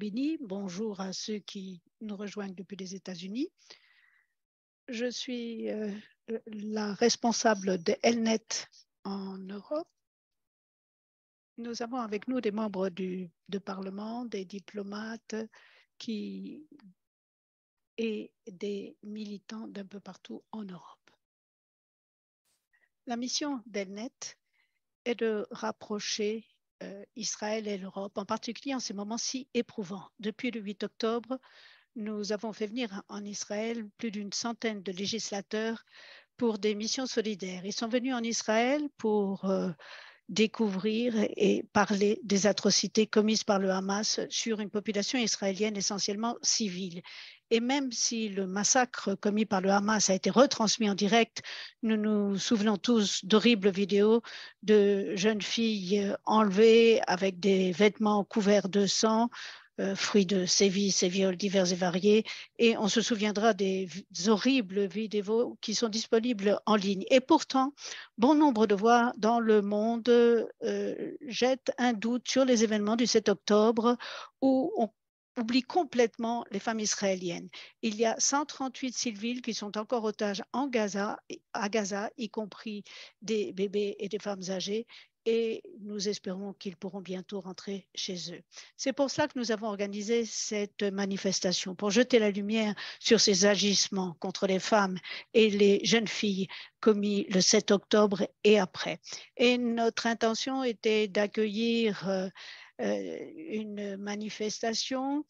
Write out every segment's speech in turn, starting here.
Béni. Bonjour à ceux qui nous rejoignent depuis les États-Unis. Je suis la responsable de Elnet en Europe. Nous avons avec nous des membres de Parlement, des diplomates et des militants d'un peu partout en Europe. La mission d'Elnet est de rapprocher Israël et l'Europe, en particulier en ces moments si éprouvants. Depuis le 8 octobre, nous avons fait venir en Israël plus d'une centaine de législateurs pour des missions solidaires. Ils sont venus en Israël pour découvrir et parler des atrocités commises par le Hamas sur une population israélienne essentiellement civile. Et même si le massacre commis par le Hamas a été retransmis en direct, nous nous souvenons tous d'horribles vidéos de jeunes filles enlevées avec des vêtements couverts de sang, fruits de sévices et viols divers et variés, et on se souviendra des horribles vidéos qui sont disponibles en ligne. Et pourtant, bon nombre de voix dans le monde jettent un doute sur les événements du 7 octobre où on oublie complètement les femmes israéliennes. Il y a 138 civils qui sont encore otages à Gaza, y compris des bébés et des femmes âgées, et nous espérons qu'ils pourront bientôt rentrer chez eux. C'est pour cela que nous avons organisé cette manifestation, pour jeter la lumière sur ces agissements contre les femmes et les jeunes filles commis le 7 octobre et après. Et notre intention était d'accueillir une manifestation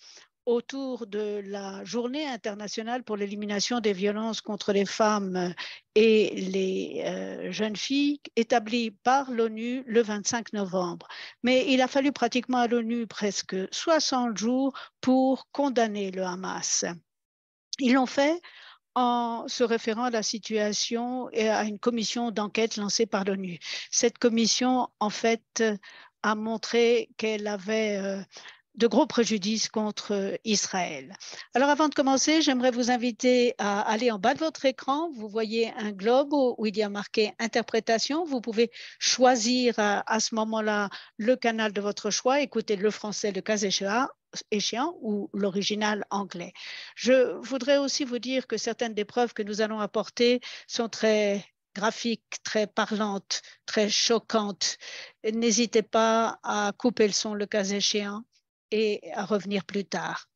autour de la Journée internationale pour l'élimination des violences contre les femmes et les jeunes filles, établie par l'ONU le 25 novembre. Mais il a fallu pratiquement à l'ONU presque 60 jours pour condamner le Hamas. Ils l'ont fait en se référant à la situation et à une commission d'enquête lancée par l'ONU. Cette commission, en fait, a montré qu'elle avait de gros préjudices contre Israël. Alors avant de commencer, j'aimerais vous inviter à aller en bas de votre écran. Vous voyez un globe où il y a marqué interprétation. Vous pouvez choisir à ce moment-là le canal de votre choix, écouter le français, le cas échéant ou l'original anglais. Je voudrais aussi vous dire que certaines des preuves que nous allons apporter sont très graphiques, très parlantes, très choquantes. N'hésitez pas à couper le son le cas échéant et à revenir plus tard.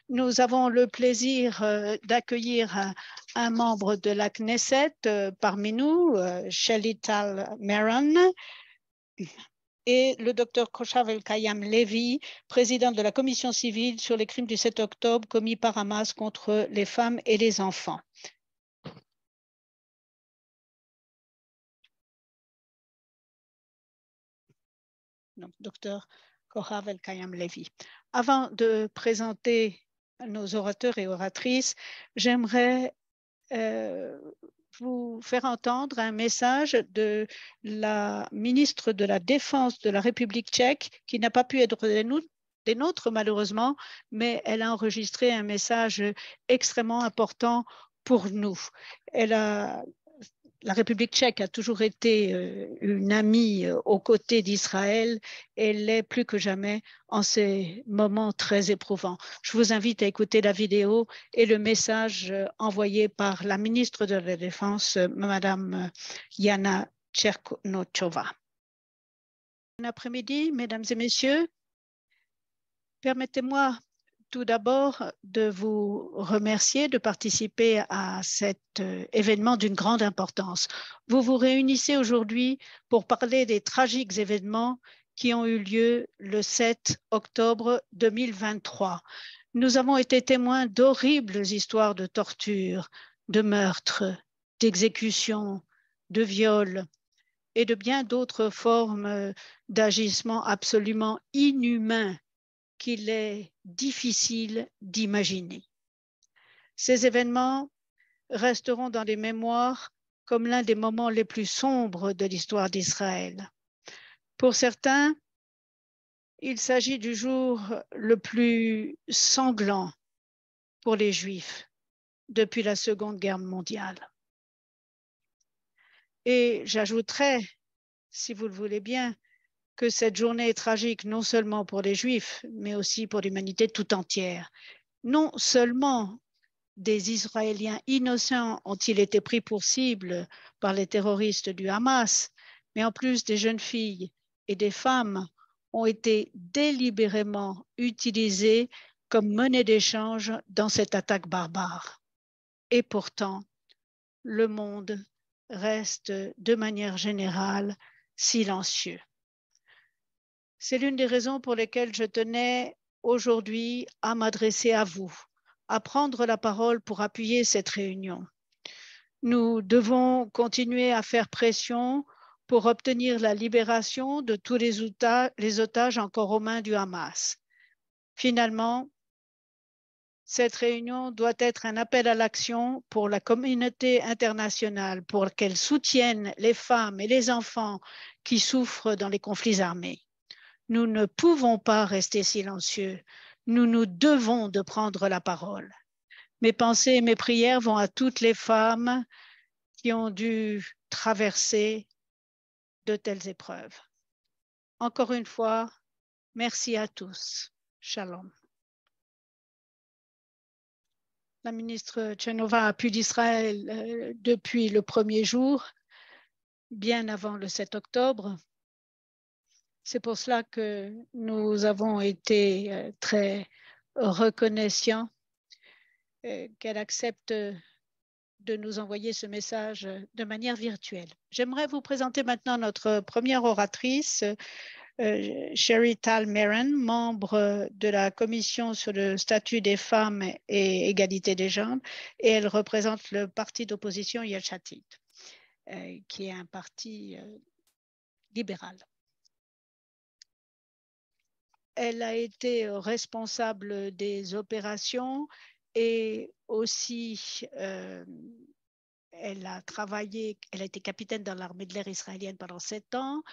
Nous avons le plaisir d'accueillir un membre de la Knesset parmi nous, Shelley Tal Meron, et le docteur Koshav El-Kayam Levi, président de la commission civile sur les crimes du 7 octobre commis par Hamas contre les femmes et les enfants. Donc, docteur Koshav El-Kayam Levi. Avant de présenter nos orateurs et oratrices, j'aimerais vous faire entendre un message de la ministre de la Défense de la République tchèque, qui n'a pas pu être des nôtres malheureusement, mais elle a enregistré un message extrêmement important pour nous. La République tchèque a toujours été une amie aux côtés d'Israël. Elle l'est plus que jamais en ces moments très éprouvants. Je vous invite à écouter la vidéo et le message envoyé par la ministre de la Défense, Madame Yana Tchernochova. Bon après-midi, mesdames et messieurs. Permettez-moi tout d'abord de vous remercier de participer à cet événement d'une grande importance. Vous vous réunissez aujourd'hui pour parler des tragiques événements qui ont eu lieu le 7 octobre 2023. Nous avons été témoins d'horribles histoires de torture, de meurtres, d'exécutions, de viols et de bien d'autres formes d'agissements absolument inhumains qu'il est difficile d'imaginer. Ces événements resteront dans les mémoires comme l'un des moments les plus sombres de l'histoire d'Israël. Pour certains, il s'agit du jour le plus sanglant pour les Juifs depuis la Seconde Guerre mondiale. Et j'ajouterais, si vous le voulez bien, que cette journée est tragique non seulement pour les Juifs, mais aussi pour l'humanité tout entière. Non seulement des Israéliens innocents ont-ils été pris pour cible par les terroristes du Hamas, mais en plus des jeunes filles et des femmes ont été délibérément utilisées comme monnaie d'échange dans cette attaque barbare. Et pourtant, le monde reste de manière générale silencieux. C'est l'une des raisons pour lesquelles je tenais aujourd'hui à m'adresser à vous, à prendre la parole pour appuyer cette réunion. Nous devons continuer à faire pression pour obtenir la libération de tous les otages encore aux mains du Hamas. Finalement, cette réunion doit être un appel à l'action pour la communauté internationale, pour qu'elle soutienne les femmes et les enfants qui souffrent dans les conflits armés. Nous ne pouvons pas rester silencieux. Nous nous devons de prendre la parole. Mes pensées et mes prières vont à toutes les femmes qui ont dû traverser de telles épreuves. Encore une fois, merci à tous. Shalom. La ministre Tchenova a pu d'Israël depuis le premier jour, bien avant le 7 octobre. C'est pour cela que nous avons été très reconnaissants qu'elle accepte de nous envoyer ce message de manière virtuelle. J'aimerais vous présenter maintenant notre première oratrice, Sherry Tal-Meron, membre de la Commission sur le statut des femmes et égalité des genres, et elle représente le parti d'opposition Yesh Atid, qui est un parti libéral. Elle a été responsable des opérations et aussi elle a été capitaine dans l'armée de l'air israélienne pendant 7 ans.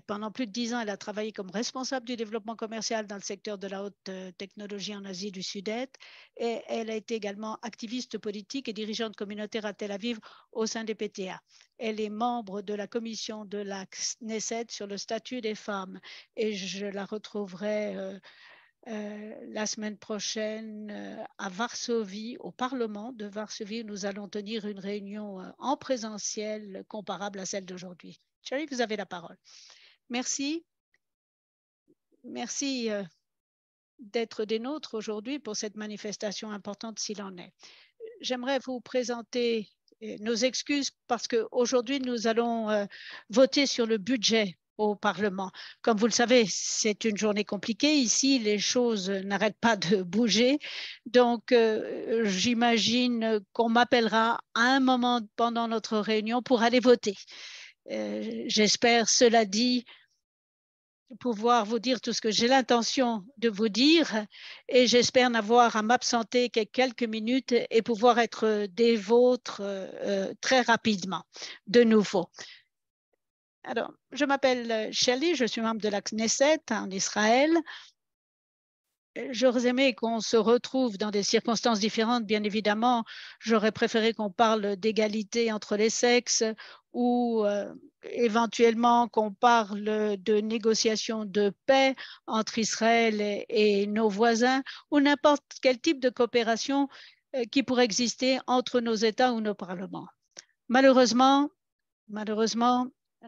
Pendant plus de 10 ans, elle a travaillé comme responsable du développement commercial dans le secteur de la haute technologie en Asie du Sud-Est. Et elle a été également activiste politique et dirigeante communautaire à Tel Aviv au sein des PTA. Elle est membre de la commission de la Knesset sur le statut des femmes. Et je la retrouverai la semaine prochaine à Varsovie, au Parlement de Varsovie. Nous allons tenir une réunion en présentiel comparable à celle d'aujourd'hui. Sherry, vous avez la parole. Merci. Merci d'être des nôtres aujourd'hui pour cette manifestation importante s'il en est. J'aimerais vous présenter nos excuses parce qu'aujourd'hui, nous allons voter sur le budget au Parlement. Comme vous le savez, c'est une journée compliquée. Ici, les choses n'arrêtent pas de bouger. Donc, j'imagine qu'on m'appellera à un moment pendant notre réunion pour aller voter. J'espère, cela dit, pouvoir vous dire tout ce que j'ai l'intention de vous dire et j'espère n'avoir à m'absenter que quelques minutes et pouvoir être des vôtres très rapidement de nouveau. Alors, je m'appelle Shelley, je suis membre de la Knesset en Israël. J'aurais aimé qu'on se retrouve dans des circonstances différentes, bien évidemment. J'aurais préféré qu'on parle d'égalité entre les sexes ou éventuellement qu'on parle de négociations de paix entre Israël et nos voisins ou n'importe quel type de coopération qui pourrait exister entre nos États ou nos parlements. Malheureusement,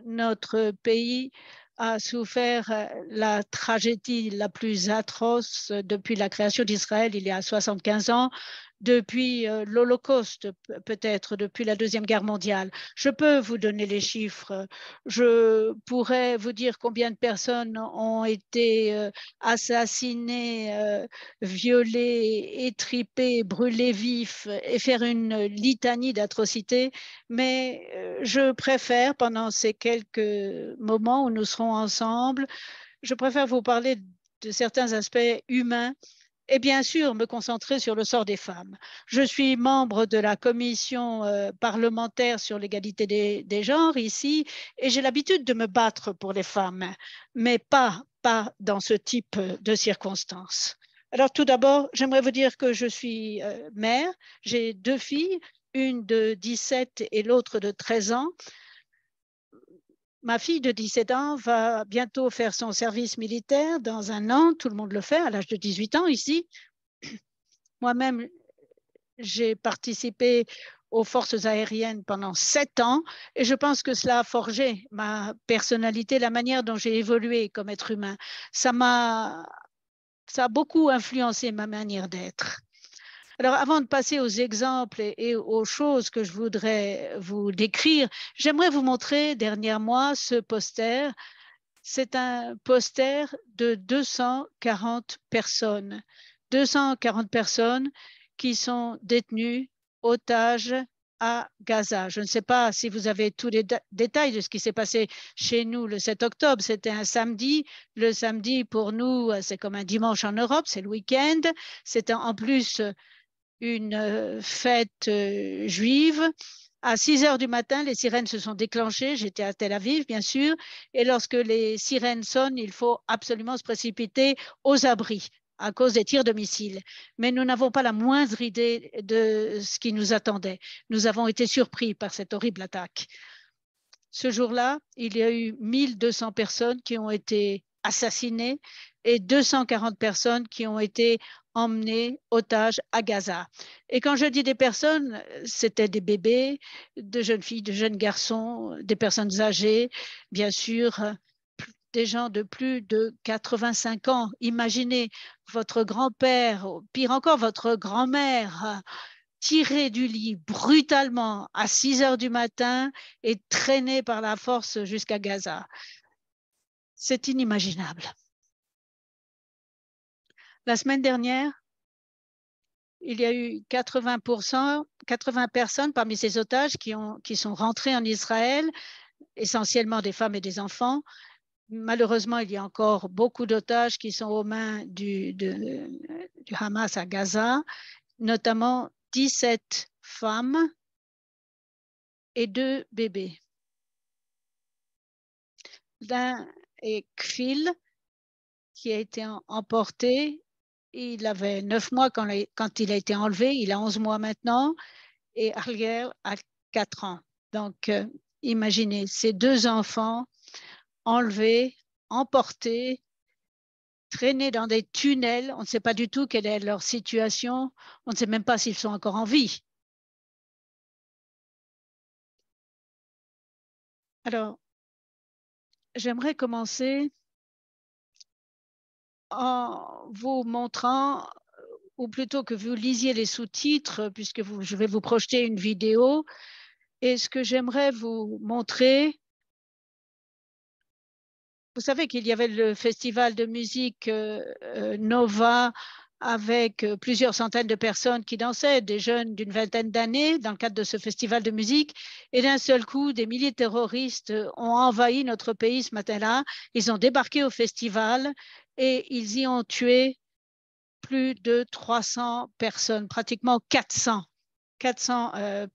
notre pays a souffert la tragédie la plus atroce depuis la création d'Israël il y a 75 ans, depuis l'Holocauste, peut-être depuis la Deuxième Guerre mondiale. Je peux vous donner les chiffres. Je pourrais vous dire combien de personnes ont été assassinées, violées, étripées, brûlées vifs et faire une litanie d'atrocités. Mais je préfère, pendant ces quelques moments où nous serons ensemble, je préfère vous parler de certains aspects humains et bien sûr me concentrer sur le sort des femmes. Je suis membre de la commission parlementaire sur l'égalité des genres ici et j'ai l'habitude de me battre pour les femmes, mais pas dans ce type de circonstances. Alors tout d'abord, j'aimerais vous dire que je suis mère, j'ai 2 filles, une de 17 et l'autre de 13 ans. Ma fille de 17 ans va bientôt faire son service militaire dans un an. Tout le monde le fait à l'âge de 18 ans ici. Moi-même, j'ai participé aux forces aériennes pendant 7 ans et je pense que cela a forgé ma personnalité, la manière dont j'ai évolué comme être humain. Ça a beaucoup influencé ma manière d'être. Alors, avant de passer aux exemples et aux choses que je voudrais vous décrire, j'aimerais vous montrer derrière moi ce poster. C'est un poster de 240 personnes. 240 personnes qui sont détenues, otages à Gaza. Je ne sais pas si vous avez tous les détails de ce qui s'est passé chez nous le 7 octobre. C'était un samedi. Le samedi, pour nous, c'est comme un dimanche en Europe, c'est le week-end. C'était en plus une fête juive. À 6 heures du matin, les sirènes se sont déclenchées. J'étais à Tel Aviv, bien sûr. Et lorsque les sirènes sonnent, il faut absolument se précipiter aux abris à cause des tirs de missiles. Mais nous n'avons pas la moindre idée de ce qui nous attendait. Nous avons été surpris par cette horrible attaque. Ce jour-là, il y a eu 1200 personnes qui ont été assassinées et 240 personnes qui ont été emmenées otages à Gaza. Et quand je dis des personnes, c'était des bébés, de jeunes filles, de jeunes garçons, des personnes âgées, bien sûr, des gens de plus de 85 ans. Imaginez votre grand-père, pire encore, votre grand-mère tiré du lit brutalement à 6 heures du matin et traîné par la force jusqu'à Gaza. C'est inimaginable. La semaine dernière, il y a eu 80 personnes parmi ces otages qui sont rentrés en Israël, essentiellement des femmes et des enfants. Malheureusement, il y a encore beaucoup d'otages qui sont aux mains du Hamas à Gaza, notamment 17 femmes et 2 bébés. L'un est Kfil, qui a été emporté. Il avait 9 mois quand il a été enlevé. Il a 11 mois maintenant. Et Ariel a 4 ans. Donc, imaginez ces 2 enfants enlevés, emportés, traînés dans des tunnels. On ne sait pas du tout quelle est leur situation. On ne sait même pas s'ils sont encore en vie. Alors, j'aimerais commencer en vous montrant, ou plutôt que vous lisiez les sous-titres, puisque je vais vous projeter une vidéo. Et ce que j'aimerais vous montrer, vous savez qu'il y avait le festival de musique Nova avec plusieurs centaines de personnes qui dansaient, des jeunes d'une vingtaine d'années dans le cadre de ce festival de musique. Et d'un seul coup, des milliers de terroristes ont envahi notre pays ce matin-là. Ils ont débarqué au festival et ils y ont tué plus de 300 personnes, pratiquement 400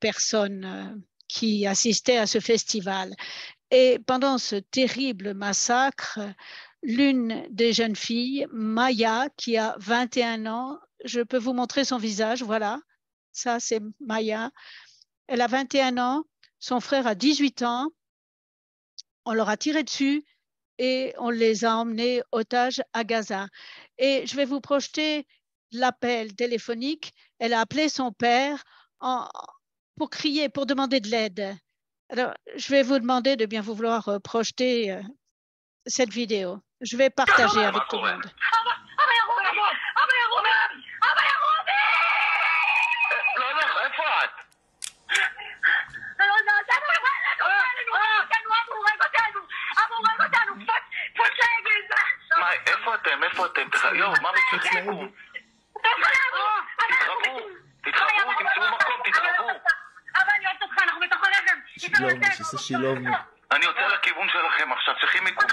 personnes qui assistaient à ce festival. Et pendant ce terrible massacre, l'une des jeunes filles, Maya, qui a 21 ans, je peux vous montrer son visage, voilà, ça c'est Maya, elle a 21 ans, son frère a 18 ans, on leur a tiré dessus et on les a emmenés otages à Gaza. Et je vais vous projeter l'appel téléphonique. Elle a appelé son père pour crier, pour demander de l'aide. Alors, je vais vous demander de bien vouloir projeter cette vidéo. Je vais partager avec tout le monde. איפה אתם? יואו, מה מצליחים? תתרבו, תמצאו מקום, תתרבו. אבל אני אוהבת אותך, אנחנו בתוך הרכב. שזה שילובנו. אני יוצא לכיוון שלכם עכשיו, צריכים מיקום.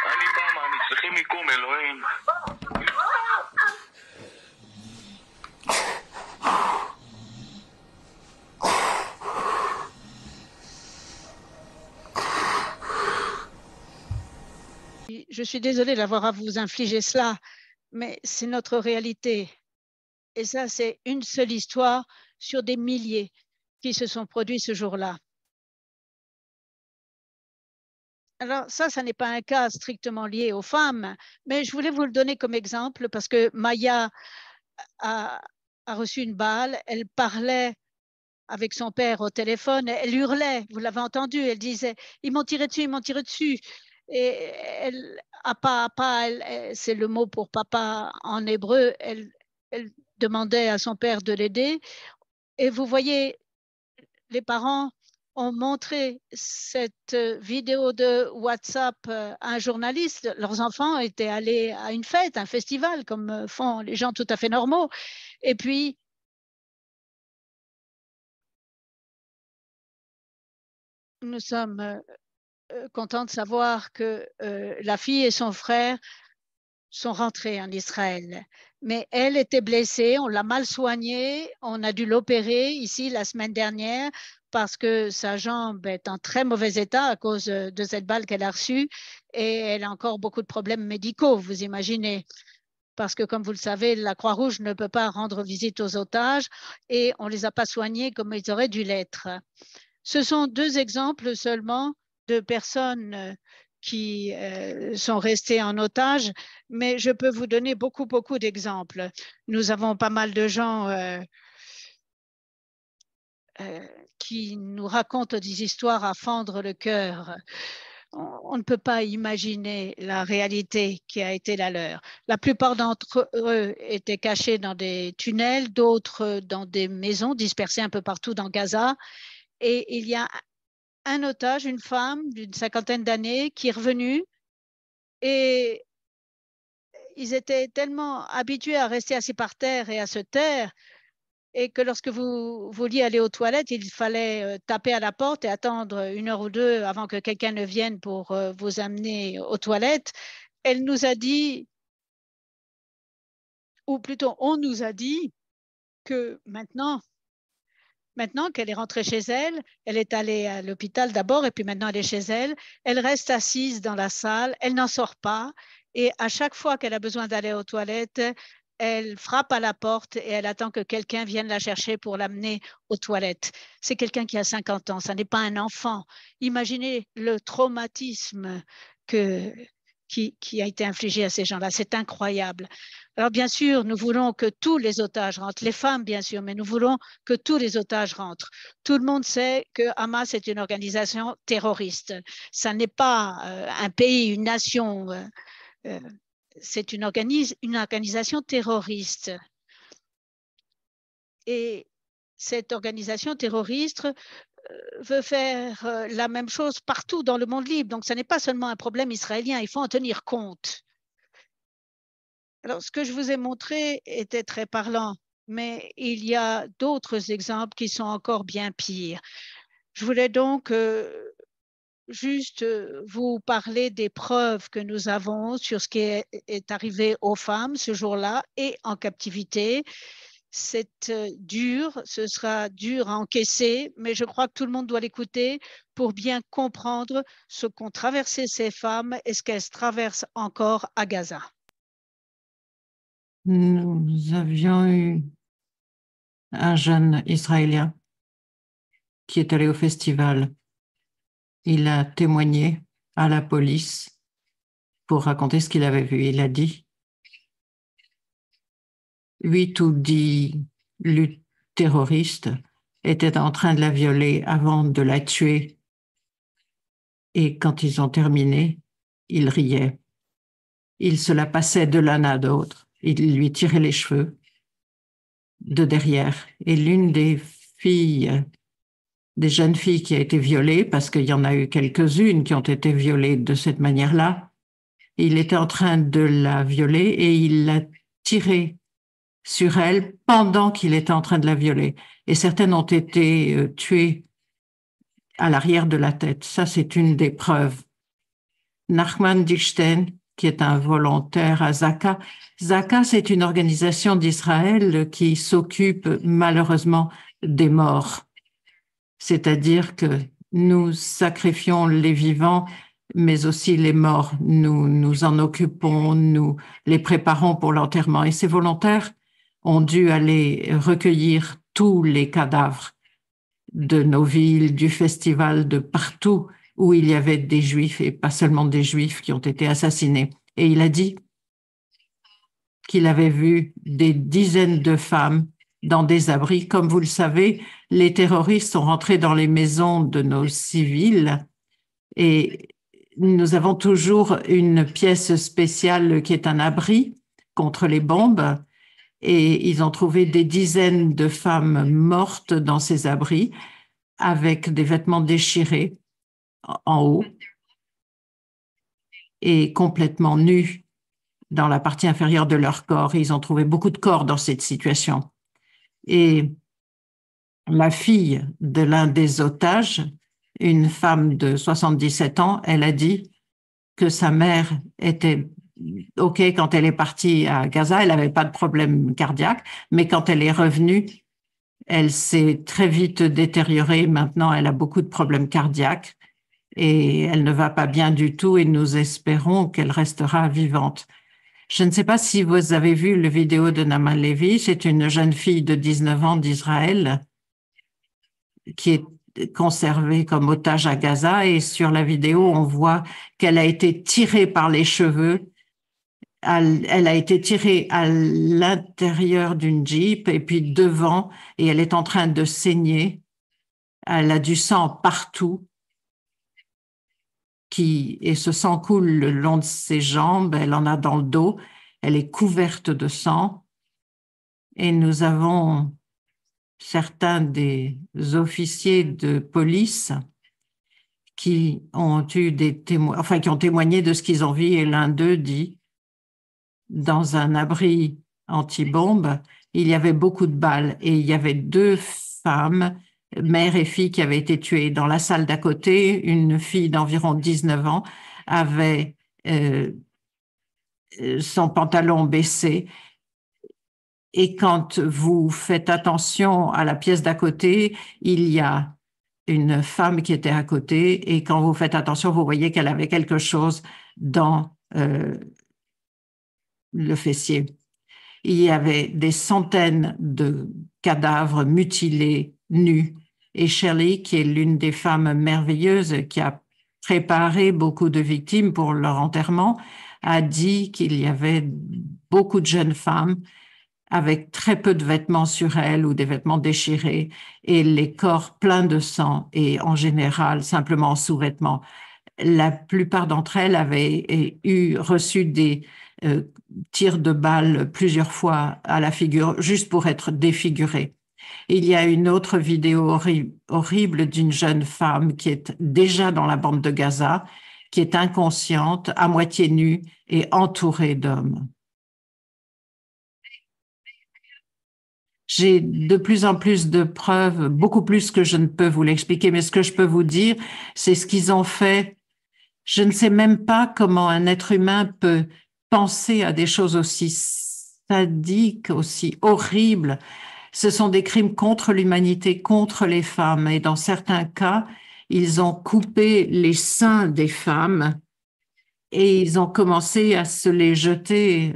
אני בא, מאמי, צריכים מיקום, אלוהים. Je suis désolée d'avoir à vous infliger cela, mais c'est notre réalité. Et ça, c'est une seule histoire sur des milliers. qui se sont produits ce jour-là. Alors ça n'est pas un cas strictement lié aux femmes, mais je voulais vous le donner comme exemple parce que Maya a reçu une balle, elle parlait avec son père au téléphone, elle hurlait, vous l'avez entendu, elle disait « ils m'ont tiré dessus, ils m'ont tiré dessus ». Et elle, c'est le mot pour papa en hébreu, elle demandait à son père de l'aider. Et vous voyez, les parents ont montré cette vidéo de WhatsApp à un journaliste. Leurs enfants étaient allés à une fête, un festival, comme font les gens tout à fait normaux. Et puis, nous sommes contents de savoir que la fille et son frère sont rentrés en Israël. Mais elle était blessée, on l'a mal soignée, on a dû l'opérer ici la semaine dernière parce que sa jambe est en très mauvais état à cause de cette balle qu'elle a reçue et elle a encore beaucoup de problèmes médicaux, vous imaginez. Parce que, comme vous le savez, la Croix-Rouge ne peut pas rendre visite aux otages et on ne les a pas soignés comme ils auraient dû l'être. Ce sont deux exemples seulement de personnes qui sont restées en otage, mais je peux vous donner beaucoup d'exemples. Nous avons pas mal de gens qui nous racontent des histoires à fendre le cœur. On ne peut pas imaginer la réalité qui a été la leur. La plupart d'entre eux étaient cachés dans des tunnels, d'autres dans des maisons dispersées un peu partout dans Gaza. Et il y a un otage, une femme d'une 50aine d'années qui est revenue et ils étaient tellement habitués à rester assis par terre et à se taire et que lorsque vous vouliez aller aux toilettes, il fallait taper à la porte et attendre 1 heure ou 2 avant que quelqu'un ne vienne pour vous amener aux toilettes. Elle nous a dit, ou plutôt on nous a dit que maintenant qu'elle est rentrée chez elle, elle est allée à l'hôpital d'abord et puis maintenant elle est chez elle, elle reste assise dans la salle, elle n'en sort pas et à chaque fois qu'elle a besoin d'aller aux toilettes, elle frappe à la porte et elle attend que quelqu'un vienne la chercher pour l'amener aux toilettes. C'est quelqu'un qui a 50 ans, ça n'est pas un enfant. Imaginez le traumatisme qui a été infligé à ces gens-là. C'est incroyable. Alors, bien sûr, nous voulons que tous les otages rentrent, les femmes, bien sûr, mais nous voulons que tous les otages rentrent. Tout le monde sait que Hamas est une organisation terroriste. Ça n'est pas un pays, une nation. C'est une organisation terroriste. Et cette organisation terroriste veut faire la même chose partout dans le monde libre. Donc, ce n'est pas seulement un problème israélien, il faut en tenir compte. Alors, ce que je vous ai montré était très parlant, mais il y a d'autres exemples qui sont encore bien pires. Je voulais donc juste vous parler des preuves que nous avons sur ce qui est arrivé aux femmes ce jour-là et en captivité. C'est dur, ce sera dur à encaisser, mais je crois que tout le monde doit l'écouter pour bien comprendre ce qu'ont traversé ces femmes et ce qu'elles traversent encore à Gaza. Nous avions eu un jeune Israélien qui est allé au festival. Il a témoigné à la police pour raconter ce qu'il avait vu. Il a dit 8 ou 10 terroristes étaient en train de la violer avant de la tuer. Et quand ils ont terminé, ils riaient. Ils se la passaient de l'un à l'autre. Ils lui tiraient les cheveux de derrière. Et l'une des jeunes filles qui a été violée, parce qu'il y en a eu quelques-unes qui ont été violées de cette manière-là, il était en train de la violer et il l'a tirée sur elle pendant qu'il était en train de la violer. Et certaines ont été tuées à l'arrière de la tête. Ça, c'est une des preuves. Nachman Dickstein, qui est un volontaire à Zaka. Zaka, c'est une organisation d'Israël qui s'occupe malheureusement des morts. C'est-à-dire que nous sacrifions les vivants, mais aussi les morts. Nous nous en occupons, nous les préparons pour l'enterrement. Et ces volontaires ont dû aller recueillir tous les cadavres de nos villes, du festival, de partout où il y avait des Juifs et pas seulement des Juifs qui ont été assassinés. Et il a dit qu'il avait vu des dizaines de femmes dans des abris. Comme vous le savez, les terroristes sont rentrés dans les maisons de nos civils et nous avons toujours une pièce spéciale qui est un abri contre les bombes et ils ont trouvé des dizaines de femmes mortes dans ces abris avec des vêtements déchirés en haut et complètement nus dans la partie inférieure de leur corps. Ils ont trouvé beaucoup de corps dans cette situation. Et la fille de l'un des otages, une femme de 77 ans, elle a dit que sa mère était OK quand elle est partie à Gaza, elle n'avait pas de problème cardiaque, mais quand elle est revenue, elle s'est très vite détériorée. Maintenant, elle a beaucoup de problèmes cardiaques et elle ne va pas bien du tout et nous espérons qu'elle restera vivante. Je ne sais pas si vous avez vu le vidéo de Naama Levy, c'est une jeune fille de 19 ans d'Israël qui est conservée comme otage à Gaza et sur la vidéo, on voit qu'elle a été tirée par les cheveux. Elle a été tirée à l'intérieur d'une Jeep et puis devant et elle est en train de saigner. Elle a du sang partout et ce sang coule le long de ses jambes, elle en a dans le dos, elle est couverte de sang et nous avons certains des officiers de police qui ont eu qui ont témoigné de ce qu'ils ont vu et l'un d'eux dit dans un abri anti-bombe, il y avait beaucoup de balles et il y avait 2 femmes, mère et fille, qui avaient été tuées. Dans la salle d'à côté, une fille d'environ 19 ans avait son pantalon baissé. Et quand vous faites attention à la pièce d'à côté, il y a une femme qui était à côté et quand vous faites attention, vous voyez qu'elle avait quelque chose dans le fessier. Il y avait des centaines de cadavres mutilés, nus. Et Shirley, qui est l'une des femmes merveilleuses qui a préparé beaucoup de victimes pour leur enterrement, a dit qu'il y avait beaucoup de jeunes femmes avec très peu de vêtements sur elles ou des vêtements déchirés et les corps pleins de sang et en général simplement en sous-vêtements. La plupart d'entre elles avaient reçu des tirs de balles plusieurs fois à la figure, juste pour être défigurées. Il y a une autre vidéo horrible d'une jeune femme qui est déjà dans la bande de Gaza, qui est inconsciente, à moitié nue et entourée d'hommes. J'ai de plus en plus de preuves, beaucoup plus que je ne peux vous l'expliquer, mais ce que je peux vous dire, c'est ce qu'ils ont fait. Je ne sais même pas comment un être humain peut penser à des choses aussi sadiques, aussi horribles. Ce sont des crimes contre l'humanité, contre les femmes. Et dans certains cas, ils ont coupé les seins des femmes et ils ont commencé à se les jeter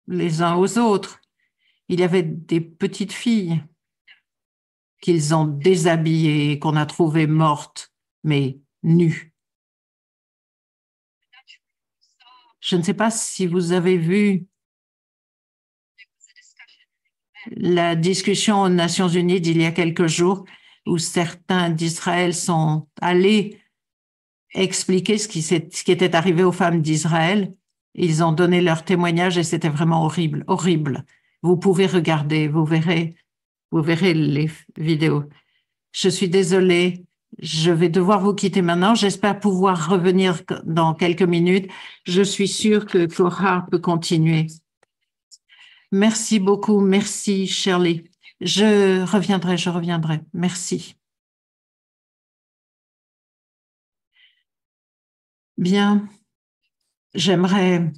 les uns aux autres. Il y avait des petites filles qu'ils ont déshabillées, qu'on a trouvées mortes, mais nues. Je ne sais pas si vous avez vu la discussion aux Nations Unies d'il y a quelques jours où certains d'Israël sont allés expliquer ce qui était arrivé aux femmes d'Israël. Ils ont donné leur témoignage et c'était vraiment horrible, horrible. Vous pouvez regarder, vous verrez les vidéos. Je suis désolée, je vais devoir vous quitter maintenant. J'espère pouvoir revenir dans quelques minutes. Je suis sûre que Cora peut continuer. Merci beaucoup, merci Shirley. Je reviendrai. Merci. Bien, j'aimerais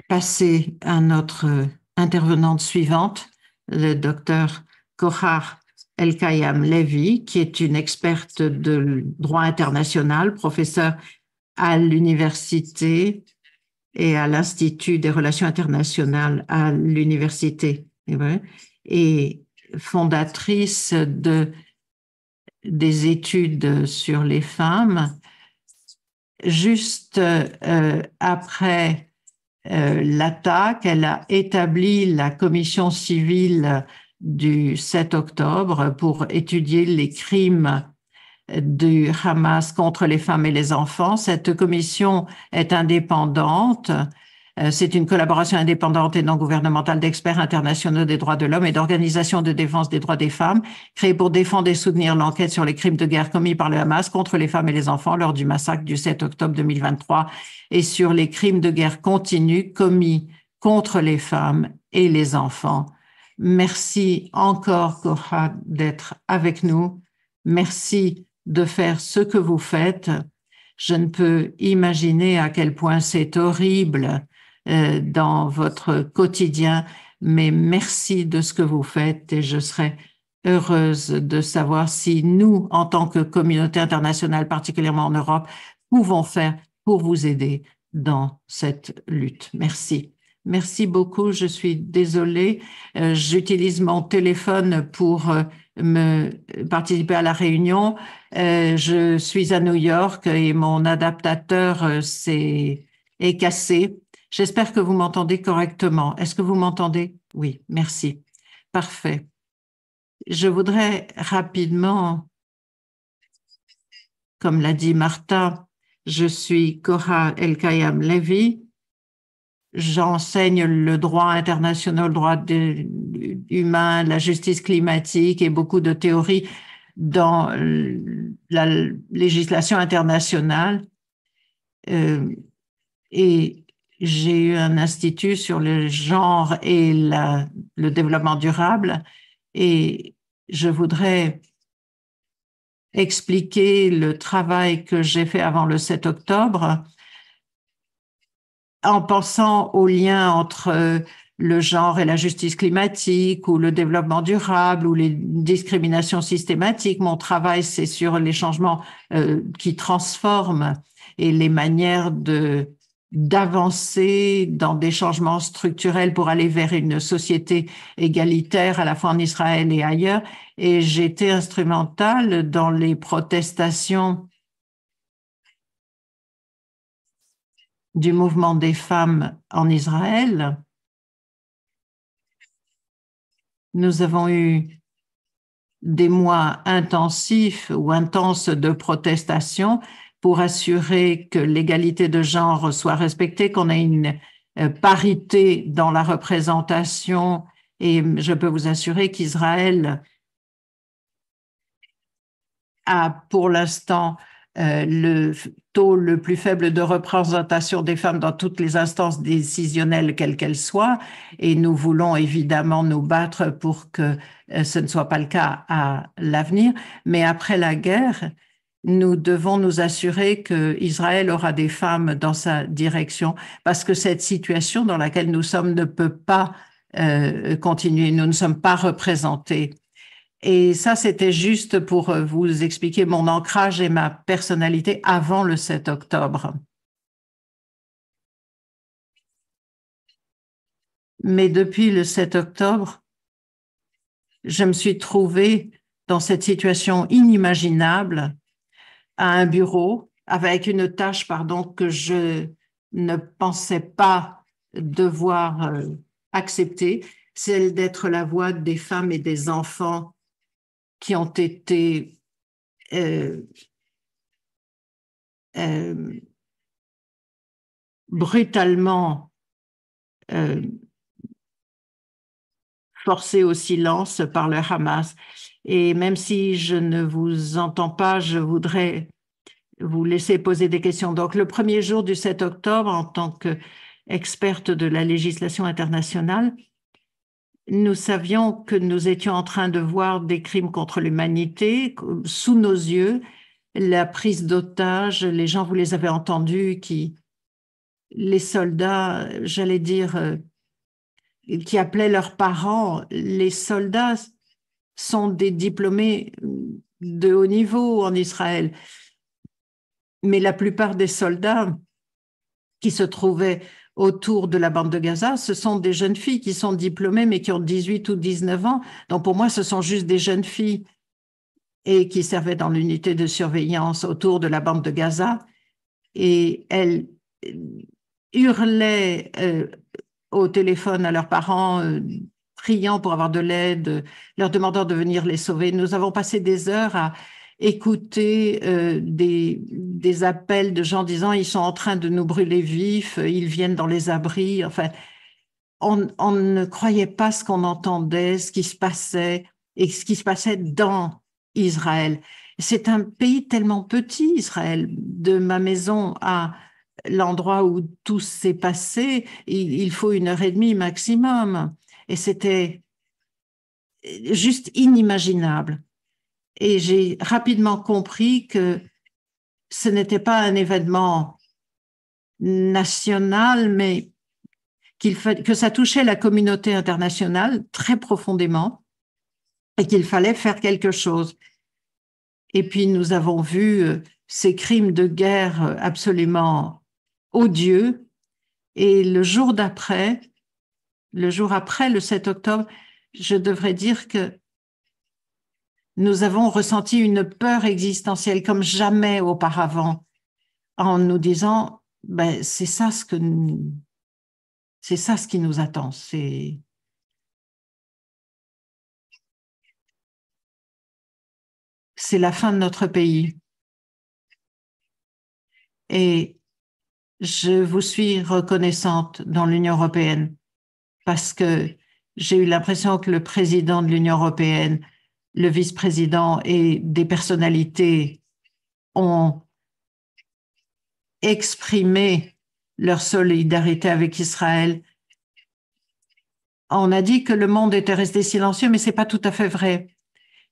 passer à notre intervenante suivante, le docteur Kohar Elkayam Levy, qui est une experte de droit international, professeure à l'université et à l'Institut des relations internationales à l'université. Et fondatrice des études sur les femmes. Juste après l'attaque, elle a établi la commission civile du 7 octobre pour étudier les crimes du Hamas contre les femmes et les enfants. Cette commission est indépendante. C'est une collaboration indépendante et non gouvernementale d'experts internationaux des droits de l'homme et d'organisations de défense des droits des femmes, créée pour défendre et soutenir l'enquête sur les crimes de guerre commis par le Hamas contre les femmes et les enfants lors du massacre du 7 octobre 2023 et sur les crimes de guerre continus commis contre les femmes et les enfants. Merci encore, Cora, d'être avec nous. Merci de faire ce que vous faites. Je ne peux imaginer à quel point c'est horrible dans votre quotidien, mais merci de ce que vous faites et je serai heureuse de savoir si nous, en tant que communauté internationale, particulièrement en Europe, pouvons faire pour vous aider dans cette lutte. Merci. Merci beaucoup. Je suis désolée. J'utilise mon téléphone pour participer à la réunion. Je suis à New York et mon adaptateur est cassé. J'espère que vous m'entendez correctement. Est-ce que vous m'entendez? Oui, merci. Parfait. Je voudrais rapidement, comme l'a dit Martha, je suis Cora Elkayam Levy. J'enseigne le droit international, le droit humain, la justice climatique et beaucoup de théories dans la législation internationale. Et j'ai eu un institut sur le genre et le développement durable et je voudrais expliquer le travail que j'ai fait avant le 7 octobre en pensant au lien entre le genre et la justice climatique ou le développement durable ou les discriminations systématiques. Mon travail, c'est sur les changements qui transforment et les manières d'avancer dans des changements structurels pour aller vers une société égalitaire à la fois en Israël et ailleurs. Et j'ai été instrumentale dans les protestations du mouvement des femmes en Israël. Nous avons eu des mois intensifs ou intenses de protestation pour assurer que l'égalité de genre soit respectée, qu'on ait une parité dans la représentation. Et je peux vous assurer qu'Israël a pour l'instant le taux le plus faible de représentation des femmes dans toutes les instances décisionnelles, quelles qu'elles soient, et nous voulons évidemment nous battre pour que ce ne soit pas le cas à l'avenir. Mais après la guerre, nous devons nous assurer qu'Israël aura des femmes dans sa direction, parce que cette situation dans laquelle nous sommes ne peut pas continuer. Nous ne sommes pas représentés. Et ça, c'était juste pour vous expliquer mon ancrage et ma personnalité avant le 7 octobre. Mais depuis le 7 octobre, je me suis trouvée dans cette situation inimaginable à un bureau avec une tâche, que je ne pensais pas devoir accepter, celle d'être la voix des femmes et des enfants qui ont été brutalement forcés au silence par le Hamas. Et même si je ne vous entends pas, je voudrais vous laisser poser des questions. Donc, le premier jour du 7 octobre, en tant qu'experte de la législation internationale, nous savions que nous étions en train de voir des crimes contre l'humanité sous nos yeux, la prise d'otages, les gens, vous les avez entendus, les soldats, j'allais dire, qui appelaient leurs parents. Les soldats sont des diplômés de haut niveau en Israël, mais la plupart des soldats qui se trouvaient autour de la bande de Gaza, ce sont des jeunes filles qui sont diplômées, mais qui ont 18 ou 19 ans. Donc, pour moi, ce sont juste des jeunes filles et qui servaient dans l'unité de surveillance autour de la bande de Gaza. Et elles hurlaient au téléphone à leurs parents, priant pour avoir de l'aide, leur demandant de venir les sauver. Nous avons passé des heures à écouter des appels de gens disant ils sont en train de nous brûler vifs, ils viennent dans les abris. Enfin, on ne croyait pas ce qu'on entendait, ce qui se passait et ce qui se passait dans Israël. C'est un pays tellement petit, Israël. De ma maison à l'endroit où tout s'est passé, il faut 1h30 maximum. Et c'était juste inimaginable. Et j'ai rapidement compris que ce n'était pas un événement national, mais que ça touchait la communauté internationale très profondément et qu'il fallait faire quelque chose. Et puis, nous avons vu ces crimes de guerre absolument odieux. Et le jour après, le 7 octobre, je devrais dire que nous avons ressenti une peur existentielle comme jamais auparavant, en nous disant, ben, c'est ça ce qui nous attend. C'est la fin de notre pays. Et je vous suis reconnaissante dans l'Union européenne parce que j'ai eu l'impression que le président de l'Union européenne, le vice-président et des personnalités ont exprimé leur solidarité avec Israël. On a dit que le monde était resté silencieux, mais c'est pas tout à fait vrai.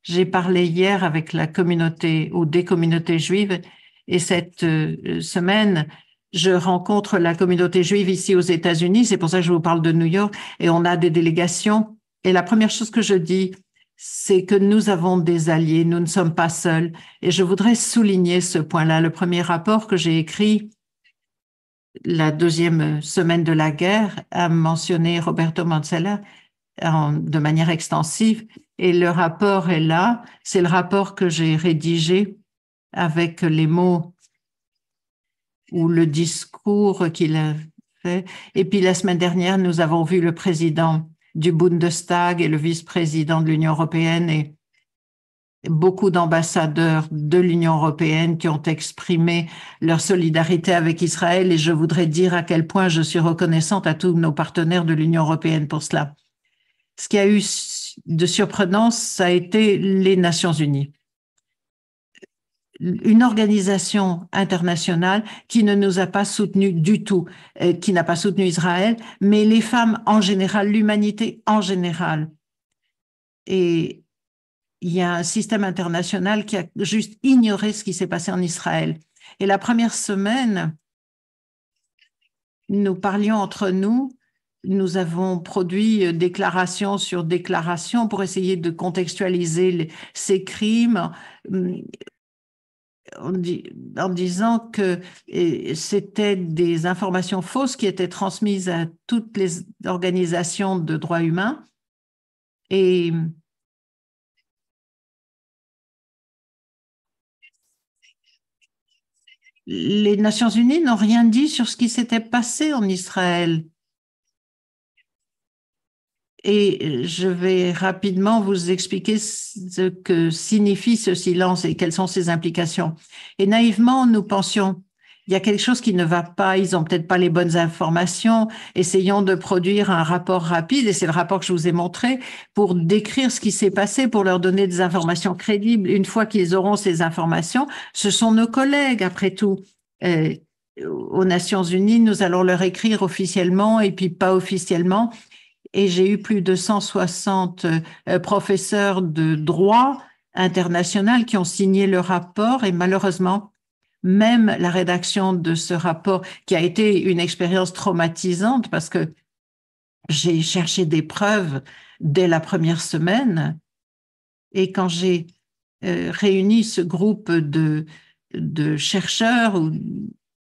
J'ai parlé hier avec la communauté ou des communautés juives et cette semaine, je rencontre la communauté juive ici aux États-Unis. C'est pour ça que je vous parle de New York et on a des délégations. Et la première chose que je dis, c'est que nous avons des alliés, nous ne sommes pas seuls. Et je voudrais souligner ce point-là. Le premier rapport que j'ai écrit la 2e semaine de la guerre a mentionné Roberto Mancella de manière extensive. Et le rapport est là. C'est le rapport que j'ai rédigé avec les mots ou le discours qu'il a fait. Et puis la semaine dernière, nous avons vu le président du Bundestag et le vice-président de l'Union européenne et beaucoup d'ambassadeurs de l'Union européenne qui ont exprimé leur solidarité avec Israël. Et je voudrais dire à quel point je suis reconnaissante à tous nos partenaires de l'Union européenne pour cela. Ce qui a eu de surprenant, ça a été les Nations unies. Une organisation internationale qui ne nous a pas soutenus du tout, qui n'a pas soutenu Israël, mais les femmes en général, l'humanité en général. Et il y a un système international qui a juste ignoré ce qui s'est passé en Israël. Et la première semaine, nous parlions entre nous. Nous avons produit déclaration sur déclaration pour essayer de contextualiser ces crimes en disant que c'était des informations fausses qui étaient transmises à toutes les organisations de droits humains. Et les Nations unies n'ont rien dit sur ce qui s'était passé en Israël. Et je vais rapidement vous expliquer ce que signifie ce silence et quelles sont ses implications. Et naïvement, nous pensions, il y a quelque chose qui ne va pas, ils n'ont peut-être pas les bonnes informations, essayons de produire un rapport rapide, et c'est le rapport que je vous ai montré, pour décrire ce qui s'est passé, pour leur donner des informations crédibles. Une fois qu'ils auront ces informations, ce sont nos collègues, après tout. Aux Nations unies, nous allons leur écrire officiellement et puis pas officiellement. Et j'ai eu plus de 160 professeurs de droit international qui ont signé le rapport et malheureusement, même la rédaction de ce rapport qui a été une expérience traumatisante parce que j'ai cherché des preuves dès la première semaine et quand j'ai réuni ce groupe de chercheurs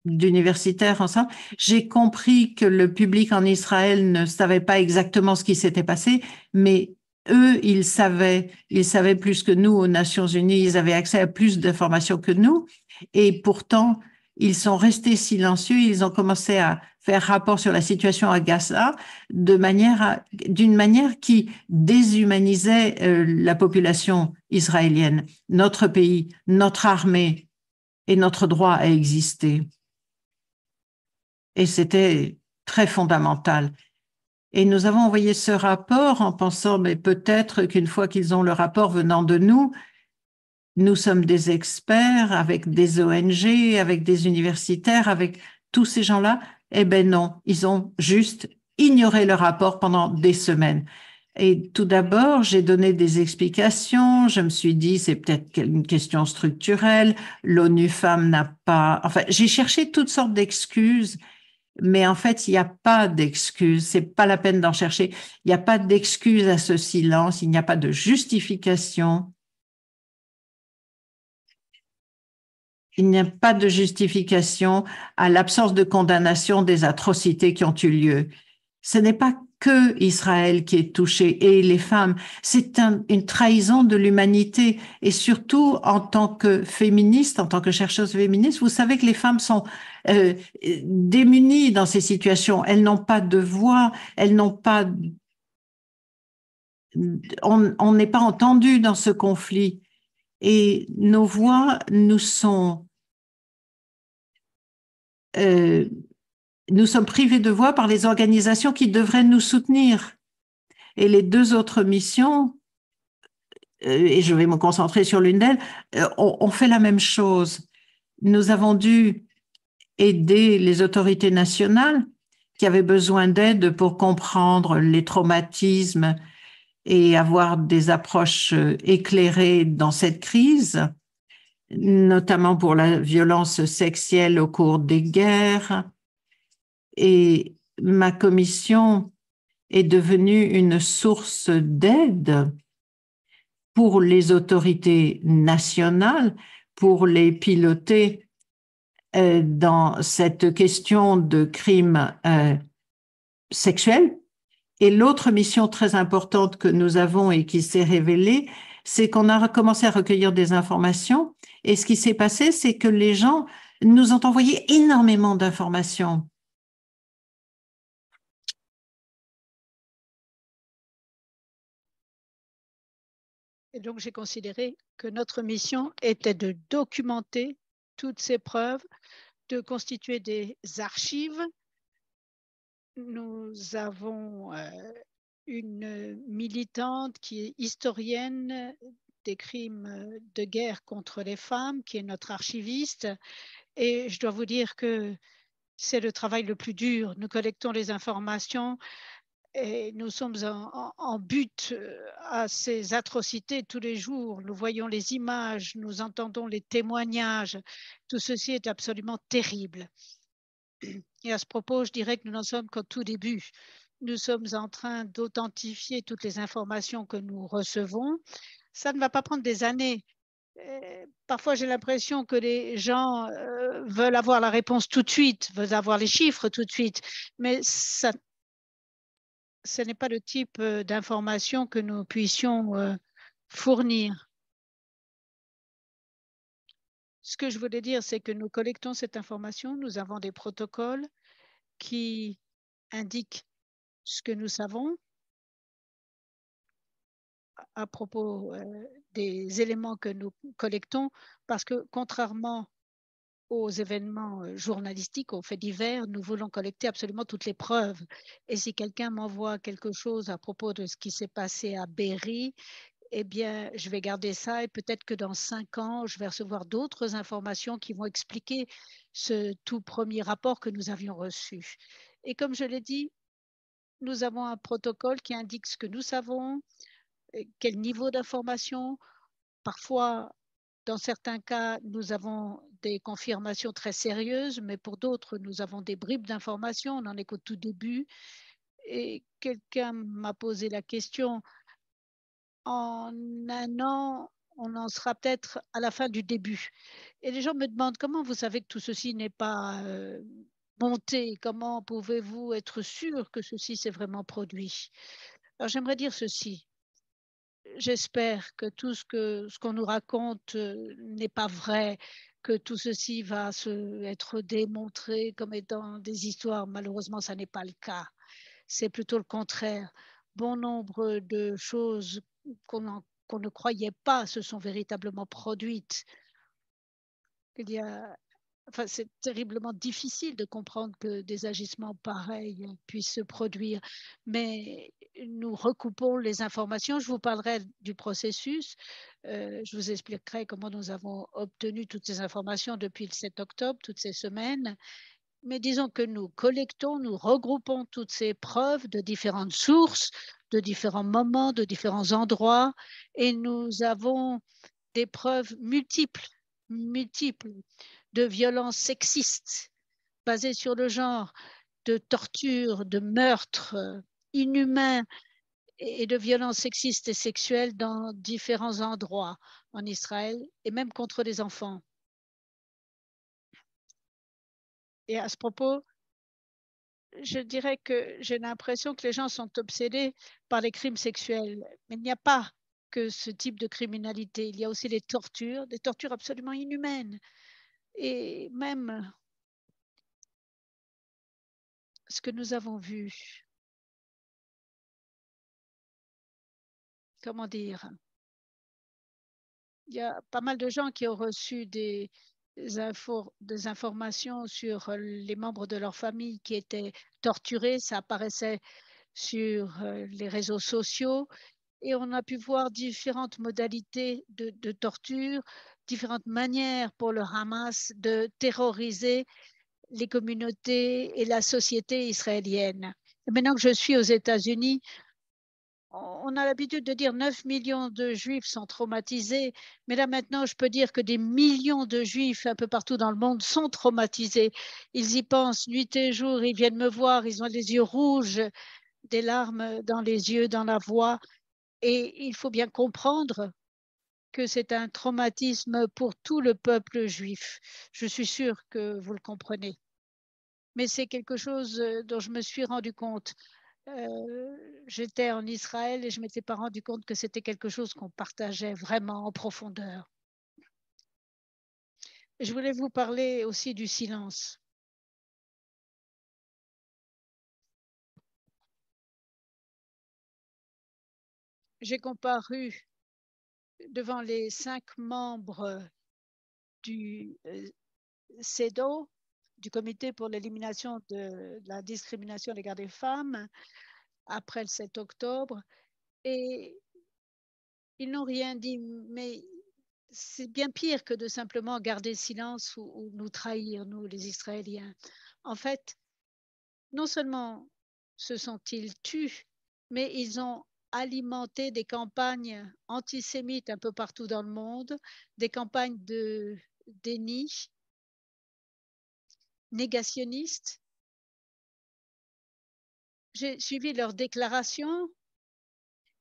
d'universitaires ensemble, j'ai compris que le public en Israël ne savait pas exactement ce qui s'était passé, mais eux, ils savaient plus que nous aux Nations Unies, ils avaient accès à plus d'informations que nous, et pourtant, ils sont restés silencieux, ils ont commencé à faire rapport sur la situation à Gaza d'une manière qui déshumanisait la population israélienne, notre pays, notre armée et notre droit à exister. Et c'était très fondamental. Et nous avons envoyé ce rapport en pensant, mais peut-être qu'une fois qu'ils ont le rapport venant de nous, nous sommes des experts avec des ONG, avec des universitaires, avec tous ces gens-là. Eh bien non, ils ont juste ignoré le rapport pendant des semaines. Et tout d'abord, j'ai donné des explications. Je me suis dit, c'est peut-être une question structurelle. L'ONU Femmes n'a pas... Enfin, j'ai cherché toutes sortes d'excuses, mais en fait, il n'y a pas d'excuses. C'est pas la peine d'en chercher. Il n'y a pas d'excuses à ce silence. Il n'y a pas de justification. Il n'y a pas de justification à l'absence de condamnation des atrocités qui ont eu lieu. Ce n'est pas que Israël qui est touché et les femmes. C'est une trahison de l'humanité. Et surtout, en tant que féministe, en tant que chercheuse féministe, vous savez que les femmes sont démunies dans ces situations. Elles n'ont pas de voix, elles n'ont pas... On n'est pas entendu dans ce conflit. Et nos voix nous sont privés de voix par les organisations qui devraient nous soutenir. Et les deux autres missions, et je vais me concentrer sur l'une d'elles, ont fait la même chose. Nous avons dû aider les autorités nationales qui avaient besoin d'aide pour comprendre les traumatismes et avoir des approches éclairées dans cette crise, notamment pour la violence sexuelle au cours des guerres. Et ma commission est devenue une source d'aide pour les autorités nationales, pour les piloter dans cette question de crimes sexuels. Et l'autre mission très importante que nous avons et qui s'est révélée, c'est qu'on a commencé à recueillir des informations. Et ce qui s'est passé, c'est que les gens nous ont envoyé énormément d'informations. Et donc, j'ai considéré que notre mission était de documenter toutes ces preuves, de constituer des archives. Nous avons une militante qui est historienne des crimes de guerre contre les femmes, qui est notre archiviste. Et je dois vous dire que c'est le travail le plus dur. Nous collectons les informations et nous sommes en but à ces atrocités tous les jours. Nous voyons les images, nous entendons les témoignages. Tout ceci est absolument terrible. Et à ce propos, je dirais que nous n'en sommes qu'au tout début. Nous sommes en train d'authentifier toutes les informations que nous recevons. Ça ne va pas prendre des années. Parfois, j'ai l'impression que les gens veulent avoir la réponse tout de suite, veulent avoir les chiffres tout de suite, mais ça, ce n'est pas le type d'information que nous puissions fournir. Ce que je voulais dire, c'est que nous collectons cette information, nous avons des protocoles qui indiquent ce que nous savons à propos des éléments que nous collectons, parce que contrairement aux événements journalistiques, aux faits divers, nous voulons collecter absolument toutes les preuves. Et si quelqu'un m'envoie quelque chose à propos de ce qui s'est passé à Be'eri, eh bien, je vais garder ça et peut-être que dans 5 ans, je vais recevoir d'autres informations qui vont expliquer ce tout premier rapport que nous avions reçu. Et comme je l'ai dit, nous avons un protocole qui indique ce que nous savons, quel niveau d'information. Parfois, dans certains cas, nous avons des confirmations très sérieuses, mais pour d'autres, nous avons des bribes d'informations. On en est qu'au tout début. Et quelqu'un m'a posé la question, en un an, on en sera peut-être à la fin du début. Et les gens me demandent comment vous savez que tout ceci n'est pas monté, comment pouvez-vous être sûr que ceci s'est vraiment produit? Alors j'aimerais dire ceci. J'espère que tout ce qu'on nous raconte n'est pas vrai, que tout ceci va être démontré comme étant des histoires. Malheureusement, ça n'est pas le cas. C'est plutôt le contraire. Bon nombre de choses qu'on ne croyait pas se sont véritablement produites. Enfin, c'est terriblement difficile de comprendre que des agissements pareils puissent se produire, mais nous recoupons les informations. Je vous parlerai du processus. Je vous expliquerai comment nous avons obtenu toutes ces informations depuis le 7 octobre, toutes ces semaines. Mais disons que nous collectons, nous regroupons toutes ces preuves de différentes sources, de différents moments, de différents endroits, et nous avons des preuves multiples de violences sexistes basées sur le genre, de torture, de meurtres inhumains et de violences sexistes et sexuelles dans différents endroits en Israël et même contre les enfants. Et à ce propos, je dirais que j'ai l'impression que les gens sont obsédés par les crimes sexuels, mais il n'y a pas que ce type de criminalité. Il y a aussi des tortures absolument inhumaines. Et même ce que nous avons vu, comment dire, il y a pas mal de gens qui ont reçu des informations sur les membres de leur famille qui étaient torturés. Ça apparaissait sur les réseaux sociaux et on a pu voir différentes modalités de torture, différentes manières pour le Hamas de terroriser les communautés et la société israélienne. Et maintenant que je suis aux États-Unis, on a l'habitude de dire 9 millions de Juifs sont traumatisés, mais là maintenant, je peux dire que des millions de Juifs un peu partout dans le monde sont traumatisés. Ils y pensent nuit et jour, ils viennent me voir, ils ont les yeux rouges, des larmes dans les yeux, dans la voix, et il faut bien comprendre que c'est un traumatisme pour tout le peuple juif. Je suis sûre que vous le comprenez. Mais c'est quelque chose dont je me suis rendu compte. J'étais en Israël et je ne m'étais pas rendu compte que c'était quelque chose qu'on partageait vraiment en profondeur. Je voulais vous parler aussi du silence. J'ai comparu devant les 5 membres du CEDAW, du Comité pour l'élimination de la discrimination à l'égard des femmes, après le 7 octobre, et ils n'ont rien dit, mais c'est bien pire que de simplement garder silence ou nous trahir, nous, les Israéliens. En fait, non seulement se sont-ils tus, mais ils ont alimenté des campagnes antisémites un peu partout dans le monde, des campagnes de déni, négationnistes. J'ai suivi leurs déclarations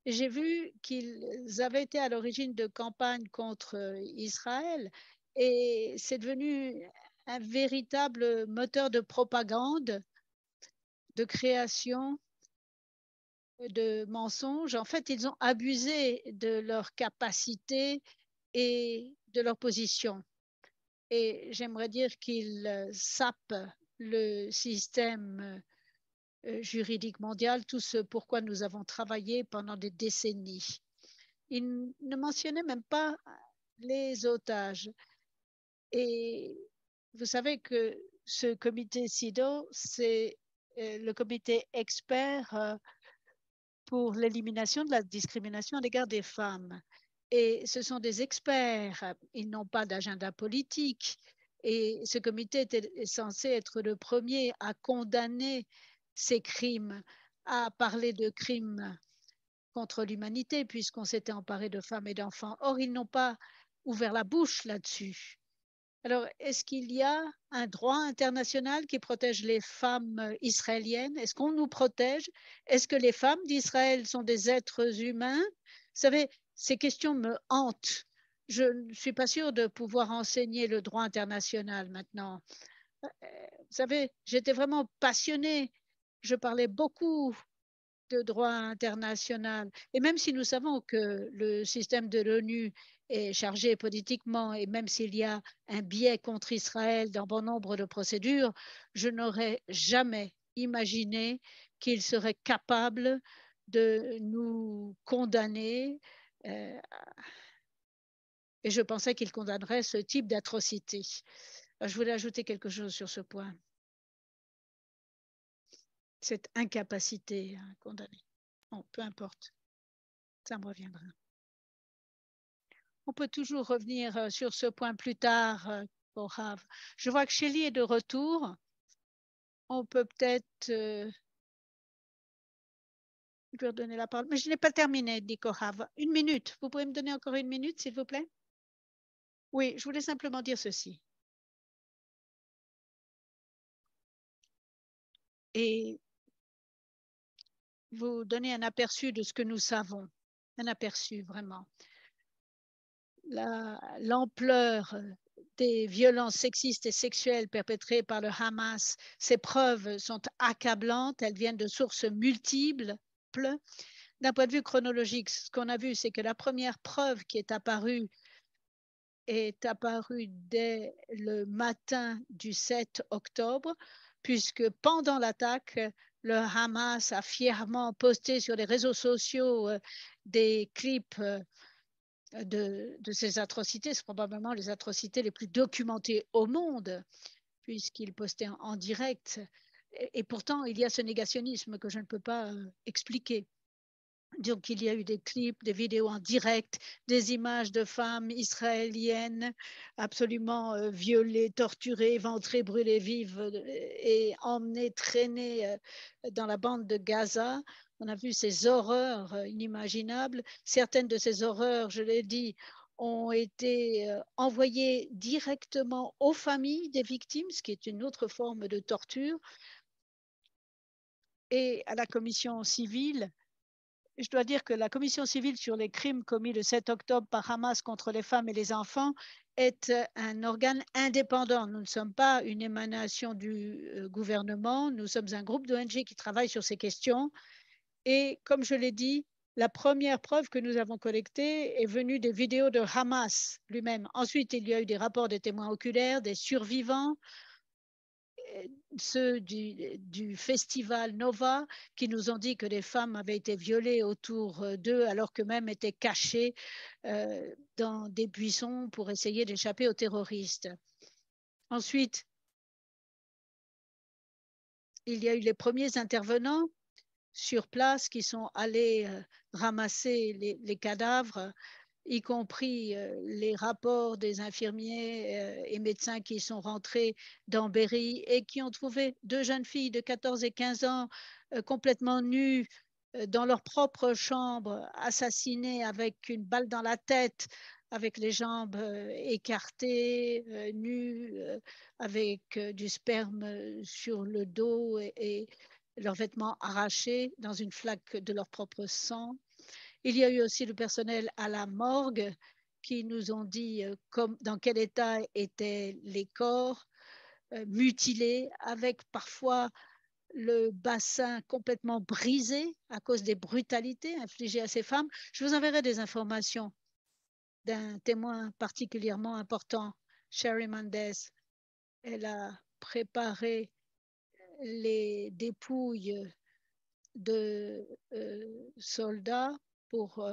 et j'ai vu qu'ils avaient été à l'origine de campagnes contre Israël et c'est devenu un véritable moteur de propagande, de création de mensonges. En fait, ils ont abusé de leur capacité et de leur position. Et j'aimerais dire qu'ils sapent le système juridique mondial, tout ce pourquoi nous avons travaillé pendant des décennies. Ils ne mentionnaient même pas les otages. Et vous savez que ce comité CIDO, c'est le comité expert pour l'élimination de la discrimination à l'égard des femmes. Et ce sont des experts, ils n'ont pas d'agenda politique. Et ce comité est censé être le premier à condamner ces crimes, à parler de crimes contre l'humanité, puisqu'on s'était emparé de femmes et d'enfants. Or, ils n'ont pas ouvert la bouche là-dessus. Alors, est-ce qu'il y a un droit international qui protège les femmes israéliennes? Est-ce qu'on nous protège? Est-ce que les femmes d'Israël sont des êtres humains? Vous savez, ces questions me hantent. Je ne suis pas sûre de pouvoir enseigner le droit international maintenant. Vous savez, j'étais vraiment passionnée. Je parlais beaucoup de droit international. Et même si nous savons que le système de l'ONU est chargé politiquement, et même s'il y a un biais contre Israël dans bon nombre de procédures, je n'aurais jamais imaginé qu'il serait capable de nous condamner. euh, et je pensais qu'il condamnerait ce type d'atrocité. Je voulais ajouter quelque chose sur ce point. Cette incapacité à condamner. Bon, peu importe, ça me reviendra. On peut toujours revenir sur ce point plus tard, Korav. Je vois que Shelly est de retour. On peut peut-être lui redonner la parole. Mais je n'ai pas terminé, dit Korav. Une minute. Vous pouvez me donner encore une minute, s'il vous plaît? Oui, je voulais simplement dire ceci. Et vous donner un aperçu de ce que nous savons. Un aperçu, vraiment. L'ampleur des violences sexistes et sexuelles perpétrées par le Hamas, ces preuves sont accablantes, elles viennent de sources multiples. D'un point de vue chronologique, ce qu'on a vu, c'est que la première preuve qui est apparue dès le matin du 7 octobre, puisque pendant l'attaque, le Hamas a fièrement posté sur les réseaux sociaux des clips de ces atrocités. C'est probablement les atrocités les plus documentées au monde, puisqu'il postait en direct. Et pourtant, il y a ce négationnisme que je ne peux pas expliquer. Donc, il y a eu des clips, des vidéos en direct, des images de femmes israéliennes absolument violées, torturées, éventrées, brûlées vives et emmenées, traînées dans la bande de Gaza. On a vu ces horreurs inimaginables. Certaines de ces horreurs, je l'ai dit, ont été envoyées directement aux familles des victimes, ce qui est une autre forme de torture, et à la commission civile. Je dois dire que la commission civile sur les crimes commis le 7 octobre par Hamas contre les femmes et les enfants est un organe indépendant. Nous ne sommes pas une émanation du gouvernement, nous sommes un groupe d'ONG qui travaille sur ces questions. Et comme je l'ai dit, la première preuve que nous avons collectée est venue des vidéos de Hamas lui-même. Ensuite, il y a eu des rapports des témoins oculaires, des survivants, ceux du festival Nova qui nous ont dit que les femmes avaient été violées autour d'eux alors qu'eux-mêmes étaient cachés dans des buissons pour essayer d'échapper aux terroristes. Ensuite, il y a eu les premiers intervenants sur place qui sont allés ramasser les cadavres, y compris les rapports des infirmiers et médecins qui sont rentrés dans Berry et qui ont trouvé deux jeunes filles de 14 et 15 ans complètement nues dans leur propre chambre, assassinées avec une balle dans la tête, avec les jambes écartées, nues, avec du sperme sur le dos et leurs vêtements arrachés dans une flaque de leur propre sang. Il y a eu aussi le personnel à la morgue qui nous ont dit dans quel état étaient les corps mutilés, avec parfois le bassin complètement brisé à cause des brutalités infligées à ces femmes. Je vous enverrai des informations d'un témoin particulièrement important, Sherry Mendez. Elle a préparé les dépouilles de soldats pour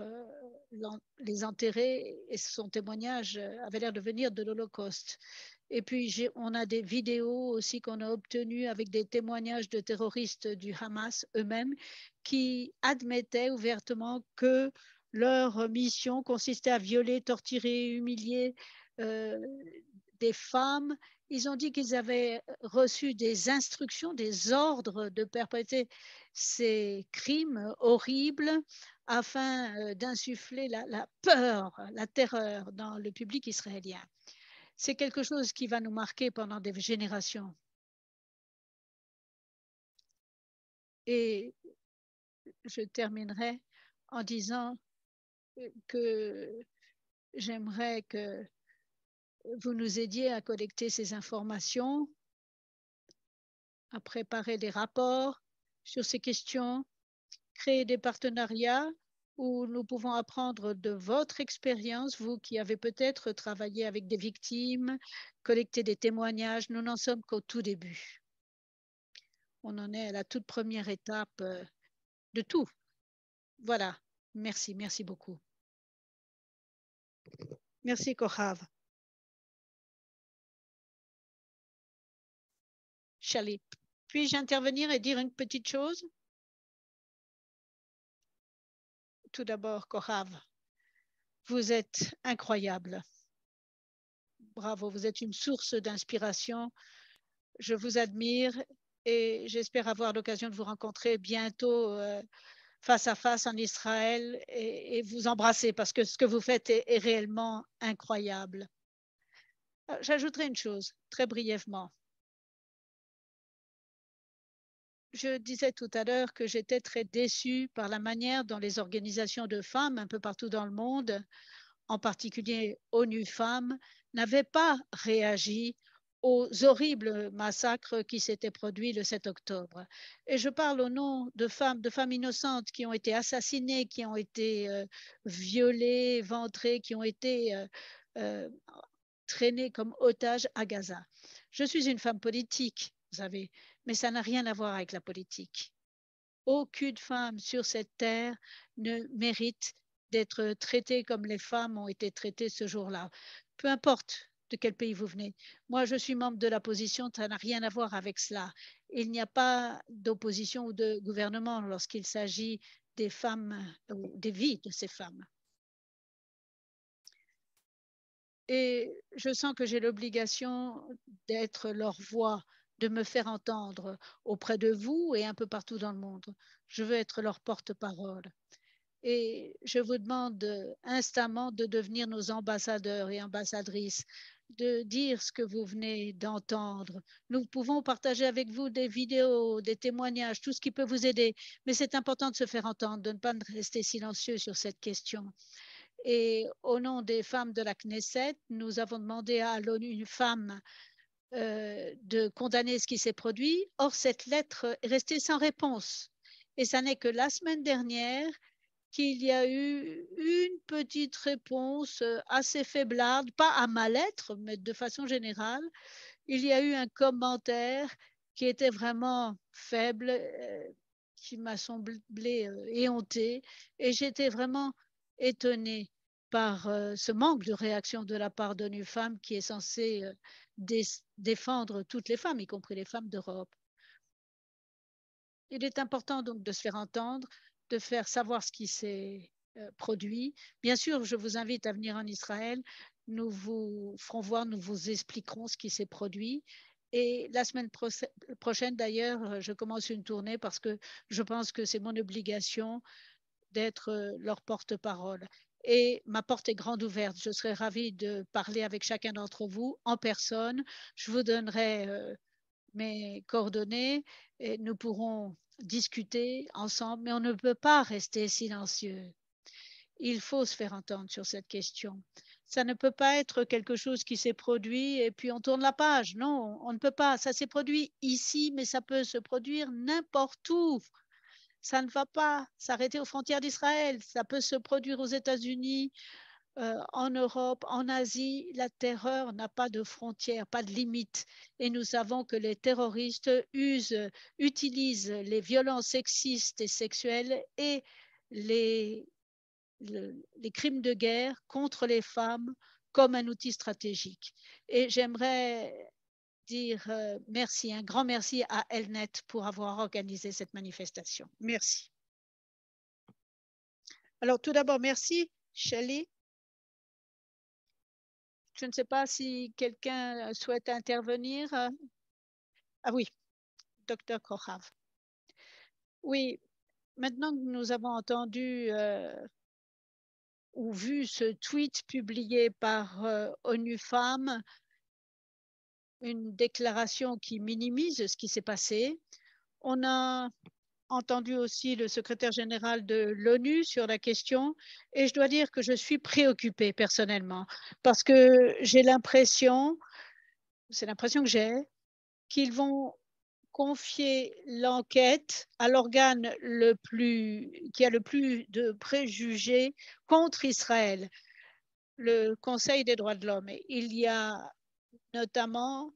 les enterrer et son témoignage avait l'air de venir de l'Holocauste. Et puis, on a des vidéos aussi qu'on a obtenues avec des témoignages de terroristes du Hamas eux-mêmes qui admettaient ouvertement que leur mission consistait à violer, torturer, humilier des femmes. Ils ont dit qu'ils avaient reçu des instructions, des ordres de perpétrer ces crimes horribles afin d'insuffler la peur, la terreur dans le public israélien. C'est quelque chose qui va nous marquer pendant des générations. Et je terminerai en disant que j'aimerais que vous nous aidiez à collecter ces informations, à préparer des rapports sur ces questions, créer des partenariats où nous pouvons apprendre de votre expérience, vous qui avez peut-être travaillé avec des victimes, collecter des témoignages. Nous n'en sommes qu'au tout début. On en est à la toute première étape de tout. Voilà. Merci, merci beaucoup. Merci, Kohav. Shali, puis-je intervenir et dire une petite chose? Tout d'abord, Kohav, vous êtes incroyable. Bravo, vous êtes une source d'inspiration. Je vous admire et j'espère avoir l'occasion de vous rencontrer bientôt face à face en Israël et vous embrasser parce que ce que vous faites est réellement incroyable. J'ajouterai une chose très brièvement. Je disais tout à l'heure que j'étais très déçue par la manière dont les organisations de femmes un peu partout dans le monde, en particulier ONU Femmes, n'avaient pas réagi aux horribles massacres qui s'étaient produits le 7 octobre. Et je parle au nom de femmes innocentes qui ont été assassinées, qui ont été violées, ventrées, qui ont été traînées comme otages à Gaza. Je suis une femme politique, vous savez, mais ça n'a rien à voir avec la politique. Aucune femme sur cette terre ne mérite d'être traitée comme les femmes ont été traitées ce jour-là. Peu importe de quel pays vous venez. Moi, je suis membre de l'opposition, ça n'a rien à voir avec cela. Il n'y a pas d'opposition ou de gouvernement lorsqu'il s'agit des femmes ou des vies de ces femmes. Et je sens que j'ai l'obligation d'être leur voix, de me faire entendre auprès de vous et un peu partout dans le monde. Je veux être leur porte-parole. Et je vous demande instamment de devenir nos ambassadeurs et ambassadrices, de dire ce que vous venez d'entendre. Nous pouvons partager avec vous des vidéos, des témoignages, tout ce qui peut vous aider, mais c'est important de se faire entendre, de ne pas rester silencieux sur cette question. Et au nom des femmes de la Knesset, nous avons demandé à l'ONU Femmes de condamner ce qui s'est produit. Or, cette lettre est restée sans réponse. Et ça n'est que la semaine dernière qu'il y a eu une petite réponse assez faiblarde, pas à ma lettre, mais de façon générale. Il y a eu un commentaire qui était vraiment faible, qui m'a semblé éhonté, et j'étais vraiment étonnée par ce manque de réaction de la part d'ONU Femmes qui est censée défendre toutes les femmes, y compris les femmes d'Europe. Il est important donc de se faire entendre, de faire savoir ce qui s'est produit. Bien sûr, je vous invite à venir en Israël. Nous vous ferons voir, nous vous expliquerons ce qui s'est produit. Et la semaine prochaine, d'ailleurs, je commence une tournée parce que je pense que c'est mon obligation d'être leur porte-parole. Et ma porte est grande ouverte. Je serai ravie de parler avec chacun d'entre vous en personne. Je vous donnerai mes coordonnées et nous pourrons discuter ensemble, mais on ne peut pas rester silencieux. Il faut se faire entendre sur cette question. Ça ne peut pas être quelque chose qui s'est produit et puis on tourne la page. Non, on ne peut pas. Ça s'est produit ici, mais ça peut se produire n'importe où. Ça ne va pas s'arrêter aux frontières d'Israël. Ça peut se produire aux États-Unis, en Europe, en Asie. La terreur n'a pas de frontières, pas de limites. Et nous savons que les terroristes utilisent les violences sexistes et sexuelles et les crimes de guerre contre les femmes comme un outil stratégique. Et j'aimerais dire merci, un grand merci à Elnet pour avoir organisé cette manifestation. Merci. Alors tout d'abord, merci, Shelley. Je ne sais pas si quelqu'un souhaite intervenir. Ah oui, Dr. Kohav. Oui, maintenant que nous avons entendu ou vu ce tweet publié par ONU Femmes, une déclaration qui minimise ce qui s'est passé, on a entendu aussi le secrétaire général de l'ONU sur la question et je dois dire que je suis préoccupée personnellement parce que j'ai l'impression, c'est l'impression que j'ai, qu'ils vont confier l'enquête à l'organe qui a le plus de préjugés contre Israël, le Conseil des droits de l'homme. Il y a notamment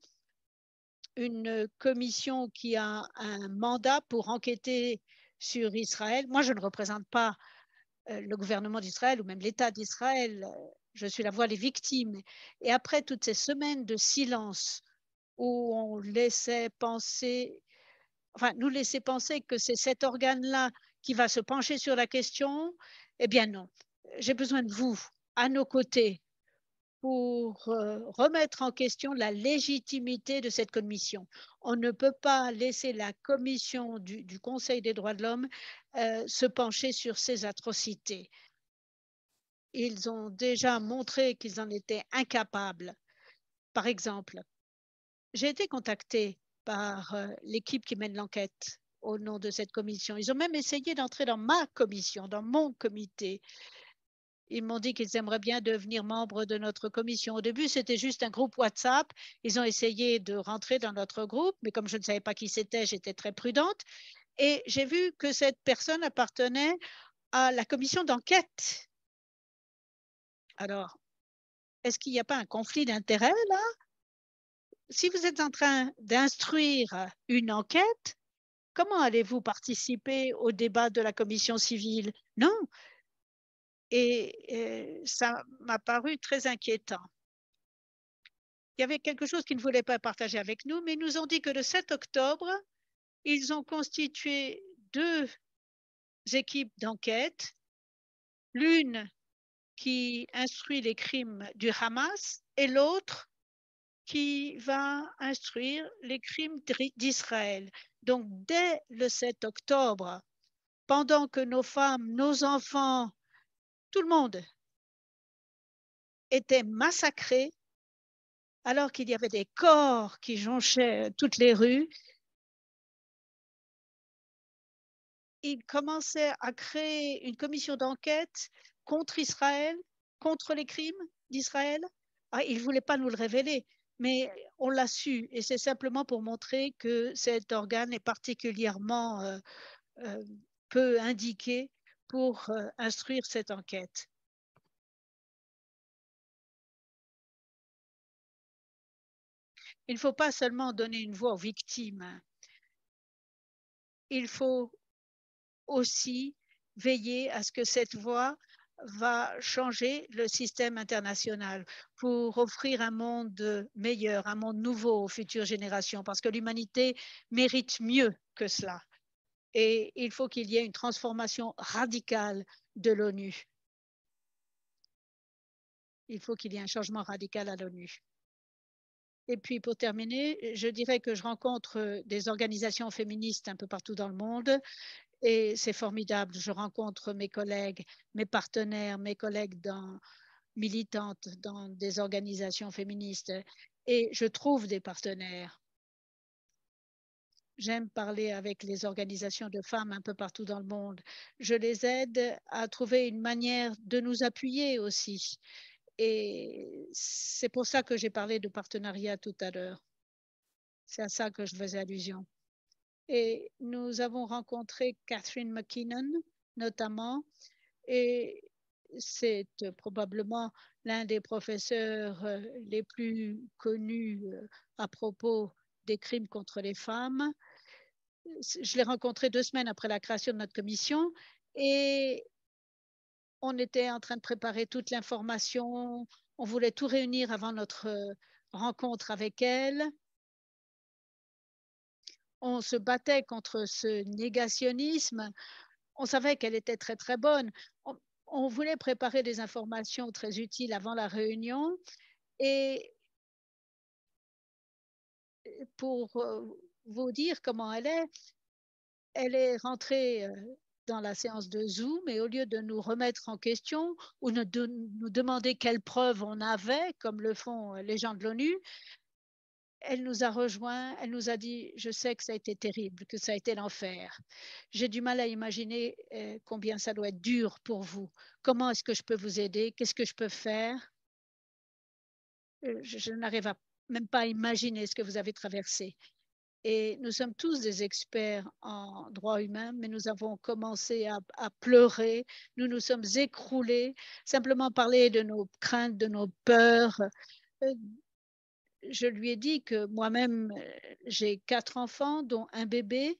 une commission qui a un mandat pour enquêter sur Israël. Moi, je ne représente pas le gouvernement d'Israël ou même l'État d'Israël. Je suis la voix des victimes. Et après toutes ces semaines de silence où on laissait penser, enfin, nous laissait penser que c'est cet organe-là qui va se pencher sur la question, eh bien non. J'ai besoin de vous à nos côtés pour remettre en question la légitimité de cette commission. On ne peut pas laisser la commission du Conseil des droits de l'homme se pencher sur ces atrocités. Ils ont déjà montré qu'ils en étaient incapables. Par exemple, j'ai été contactée par l'équipe qui mène l'enquête au nom de cette commission. Ils ont même essayé d'entrer dans ma commission, dans mon comité. Ils m'ont dit qu'ils aimeraient bien devenir membres de notre commission. Au début, c'était juste un groupe WhatsApp. Ils ont essayé de rentrer dans notre groupe, mais comme je ne savais pas qui c'était, j'étais très prudente. Et j'ai vu que cette personne appartenait à la commission d'enquête. Alors, est-ce qu'il n'y a pas un conflit d'intérêts là? Si vous êtes en train d'instruire une enquête, comment allez-vous participer au débat de la commission civile? Non. Et ça m'a paru très inquiétant. Il y avait quelque chose qu'ils ne voulaient pas partager avec nous, mais ils nous ont dit que le 7 octobre, ils ont constitué 2 équipes d'enquête, l'une qui instruit les crimes du Hamas et l'autre qui va instruire les crimes d'Israël. Donc, dès le 7 octobre, pendant que nos femmes, nos enfants, tout le monde était massacré, alors qu'il y avait des corps qui jonchaient toutes les rues, il commençait à créer une commission d'enquête contre Israël, contre les crimes d'Israël. Ah, il ne voulait pas nous le révéler, mais on l'a su. Et c'est simplement pour montrer que cet organe est particulièrement peu indiqué pour instruire cette enquête. Il ne faut pas seulement donner une voix aux victimes. Il faut aussi veiller à ce que cette voie va changer le système international pour offrir un monde meilleur, un monde nouveau aux futures générations, parce que l'humanité mérite mieux que cela. Et il faut qu'il y ait une transformation radicale de l'ONU. Il faut qu'il y ait un changement radical à l'ONU. Et puis, pour terminer, je dirais que je rencontre des organisations féministes un peu partout dans le monde et c'est formidable. Je rencontre mes collègues, mes partenaires, mes collègues militantes dans des organisations féministes et je trouve des partenaires. J'aime parler avec les organisations de femmes un peu partout dans le monde. Je les aide à trouver une manière de nous appuyer aussi. Et c'est pour ça que j'ai parlé de partenariat tout à l'heure. C'est à ça que je faisais allusion. Et nous avons rencontré Catherine McKinnon, notamment, et c'est probablement l'un des professeurs les plus connus à propos des crimes contre les femmes. Je l'ai rencontré 2 semaines après la création de notre commission et on était en train de préparer toute l'information. On voulait tout réunir avant notre rencontre avec elle. On se battait contre ce négationnisme. On savait qu'elle était très, très bonne. On voulait préparer des informations très utiles avant la réunion. Et pour vous dire comment elle est rentrée dans la séance de Zoom et au lieu de nous remettre en question ou de nous demander quelles preuves on avait, comme le font les gens de l'ONU, Elle nous a rejoints, elle nous a dit, je sais que ça a été terrible, que ça a été l'enfer. J'ai du mal à imaginer combien ça doit être dur pour vous. Comment est-ce que je peux vous aider? Qu'est-ce que je peux faire? Je n'arrive même pas à imaginer ce que vous avez traversé. Et nous sommes tous des experts en droit humain, mais nous avons commencé à pleurer. Nous nous sommes écroulés, simplement parler de nos craintes, de nos peurs. Je lui ai dit que moi-même, j'ai 4 enfants, dont un bébé.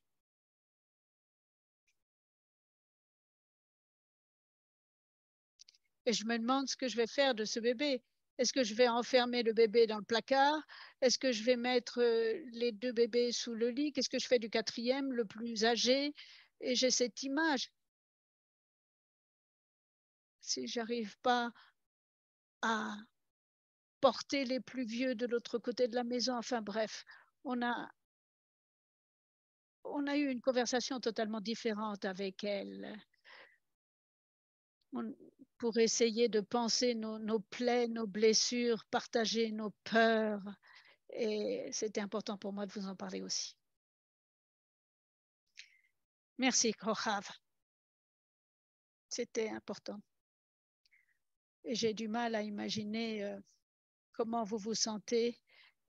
Et je me demande ce que je vais faire de ce bébé. Est-ce que je vais enfermer le bébé dans le placard? Est-ce que je vais mettre les 2 bébés sous le lit? Qu'est-ce que je fais du 4e, le plus âgé? Et j'ai cette image. Si j'arrive pas à porter les plus vieux de l'autre côté de la maison, enfin bref, on a eu une conversation totalement différente avec elle. Pour essayer de penser nos plaies, nos blessures, partager nos peurs. Et c'était important pour moi de vous en parler aussi. Merci, Kohav. C'était important. Et j'ai du mal à imaginer comment vous vous sentez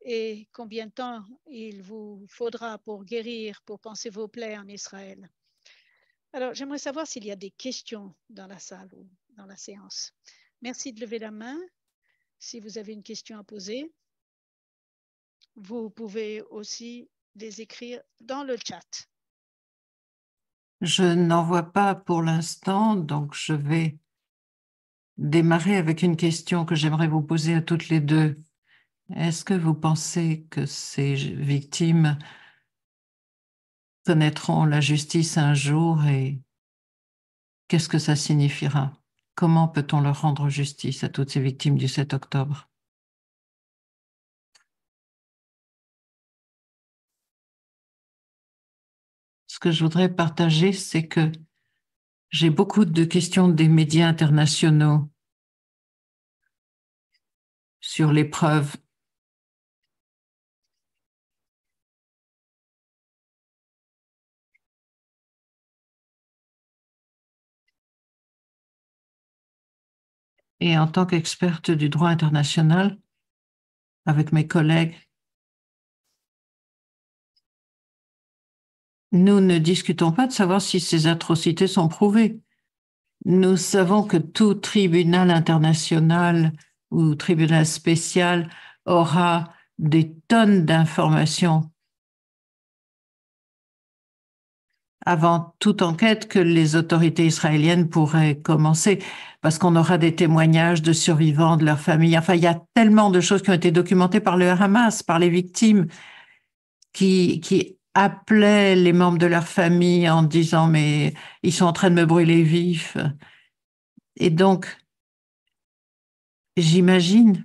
et combien de temps il vous faudra pour guérir, pour penser vos plaies en Israël. Alors, j'aimerais savoir s'il y a des questions dans la salle ou dans la séance. Merci de lever la main si vous avez une question à poser. Vous pouvez aussi les écrire dans le chat. Je n'en vois pas pour l'instant, donc je vais démarrer avec une question que j'aimerais vous poser à toutes les deux. Est-ce que vous pensez que ces victimes connaîtront la justice un jour et qu'est-ce que ça signifiera? Comment peut-on leur rendre justice à toutes ces victimes du 7 octobre? Ce que je voudrais partager, c'est que j'ai beaucoup de questions des médias internationaux sur les preuves. Et en tant qu'experte du droit international, avec mes collègues, nous ne discutons pas de savoir si ces atrocités sont prouvées. Nous savons que tout tribunal international ou tribunal spécial aura des tonnes d'informations avant toute enquête que les autorités israéliennes pourraient commencer, parce qu'on aura des témoignages de survivants, de leurs familles. Enfin, il y a tellement de choses qui ont été documentées par le Hamas, par les victimes, qui appelaient les membres de leur famille en disant « mais ils sont en train de me brûler vif ». Et donc, j'imagine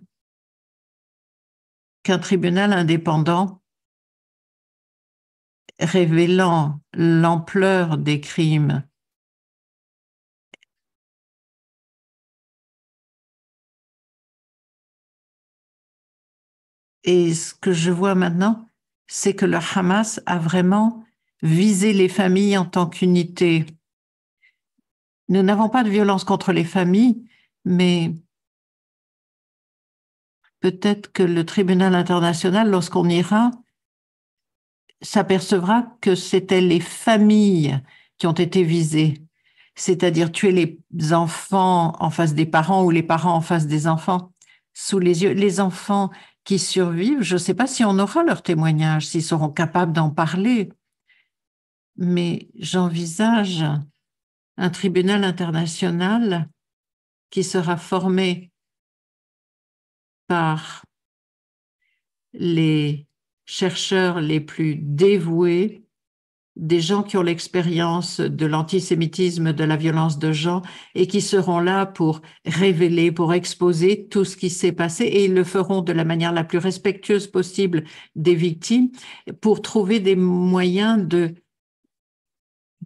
qu'un tribunal indépendant révélant l'ampleur des crimes et ce que je vois maintenant, c'est que le Hamas a vraiment visé les familles en tant qu'unité. Nous n'avons pas de violence contre les familles, mais peut-être que le tribunal international, lorsqu'on ira, s'apercevra que c'était les familles qui ont été visées, c'est-à-dire tuer les enfants en face des parents ou les parents en face des enfants, sous les yeux. Les enfants qui survivent, je ne sais pas si on aura leur témoignage, s'ils seront capables d'en parler, mais j'envisage un tribunal international qui sera formé par les chercheurs les plus dévoués, des gens qui ont l'expérience de l'antisémitisme, de la violence de genre, et qui seront là pour révéler, pour exposer tout ce qui s'est passé, et ils le feront de la manière la plus respectueuse possible des victimes, pour trouver des moyens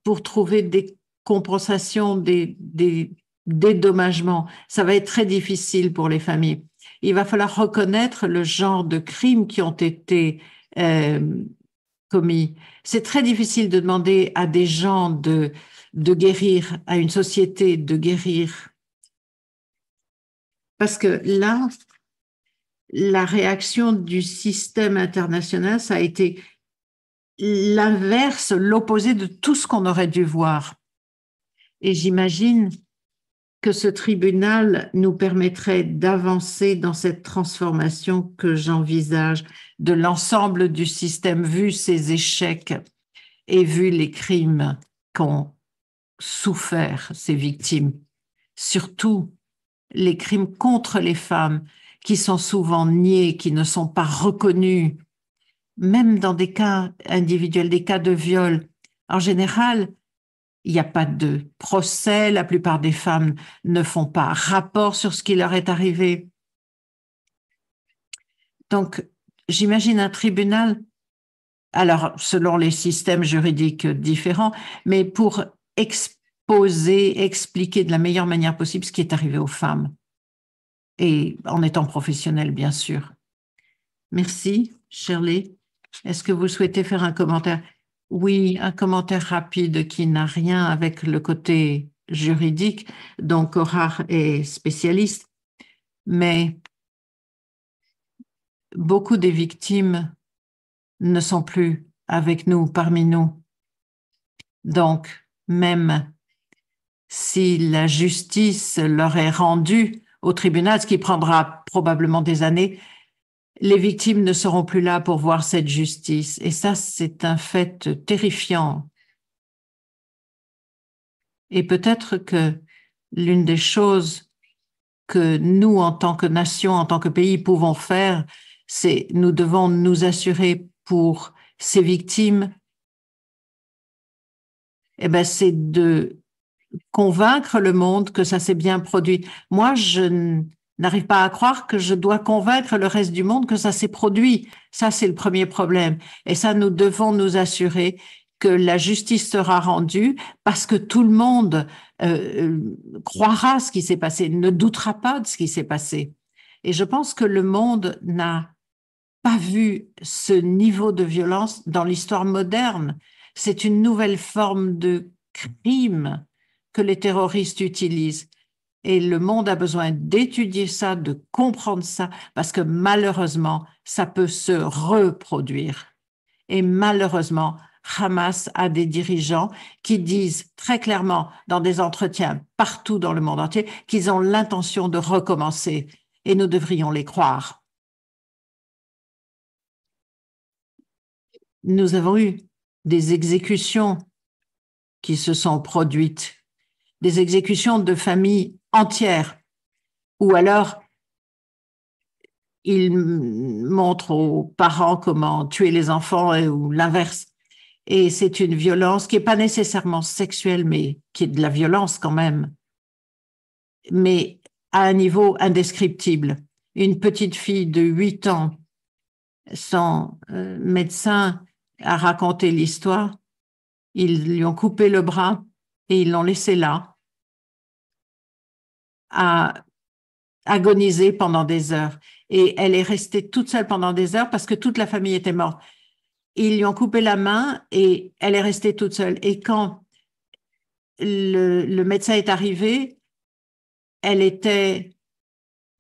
pour trouver des compensations, des dédommagements. Ça va être très difficile pour les familles. Il va falloir reconnaître le genre de crimes qui ont été commis. C'est très difficile de demander à des gens de guérir, à une société de guérir. Parce que là, la réaction du système international, ça a été l'inverse, l'opposé de tout ce qu'on aurait dû voir. Et j'imagine que ce tribunal nous permettrait d'avancer dans cette transformation que j'envisage de l'ensemble du système, vu ses échecs et vu les crimes qu'ont souffert ces victimes, surtout les crimes contre les femmes qui sont souvent niés, qui ne sont pas reconnus, même dans des cas individuels, des cas de viol. En général, il n'y a pas de procès, la plupart des femmes ne font pas rapport sur ce qui leur est arrivé. Donc, j'imagine un tribunal, alors selon les systèmes juridiques différents, mais pour exposer, expliquer de la meilleure manière possible ce qui est arrivé aux femmes, et en étant professionnel, bien sûr. Merci, Shirley. Est-ce que vous souhaitez faire un commentaire? Oui, un commentaire rapide qui n'a rien avec le côté juridique, dont Kohar est spécialiste, mais beaucoup des victimes ne sont plus avec nous, parmi nous. Donc, même si la justice leur est rendue au tribunal, ce qui prendra probablement des années, les victimes ne seront plus là pour voir cette justice. Et ça, c'est un fait terrifiant. Et peut-être que l'une des choses que nous, en tant que nation, en tant que pays, pouvons faire, c'est nous devons nous assurer pour ces victimes, eh ben, c'est de convaincre le monde que ça s'est bien produit. Moi, je n'arrive pas à croire que je dois convaincre le reste du monde que ça s'est produit. Ça, c'est le premier problème. Et ça, nous devons nous assurer que la justice sera rendue parce que tout le monde croira ce qui s'est passé, ne doutera pas de ce qui s'est passé. Et je pense que le monde n'a pas vu ce niveau de violence dans l'histoire moderne. C'est une nouvelle forme de crime que les terroristes utilisent. Et le monde a besoin d'étudier ça, de comprendre ça, parce que malheureusement, ça peut se reproduire. Et malheureusement, Hamas a des dirigeants qui disent très clairement dans des entretiens partout dans le monde entier qu'ils ont l'intention de recommencer. Et nous devrions les croire. Nous avons eu des exécutions qui se sont produites, des exécutions de familles entières, ou alors ils montrent aux parents comment tuer les enfants ou l'inverse. Et c'est une violence qui n'est pas nécessairement sexuelle, mais qui est de la violence quand même, mais à un niveau indescriptible. Une petite fille de 8 ans, son médecin a raconté l'histoire. Ils lui ont coupé le bras et ils l'ont laissé là, à agoniser pendant des heures. Et elle est restée toute seule pendant des heures parce que toute la famille était morte. Ils lui ont coupé la main et elle est restée toute seule. Et quand le médecin est arrivé, elle était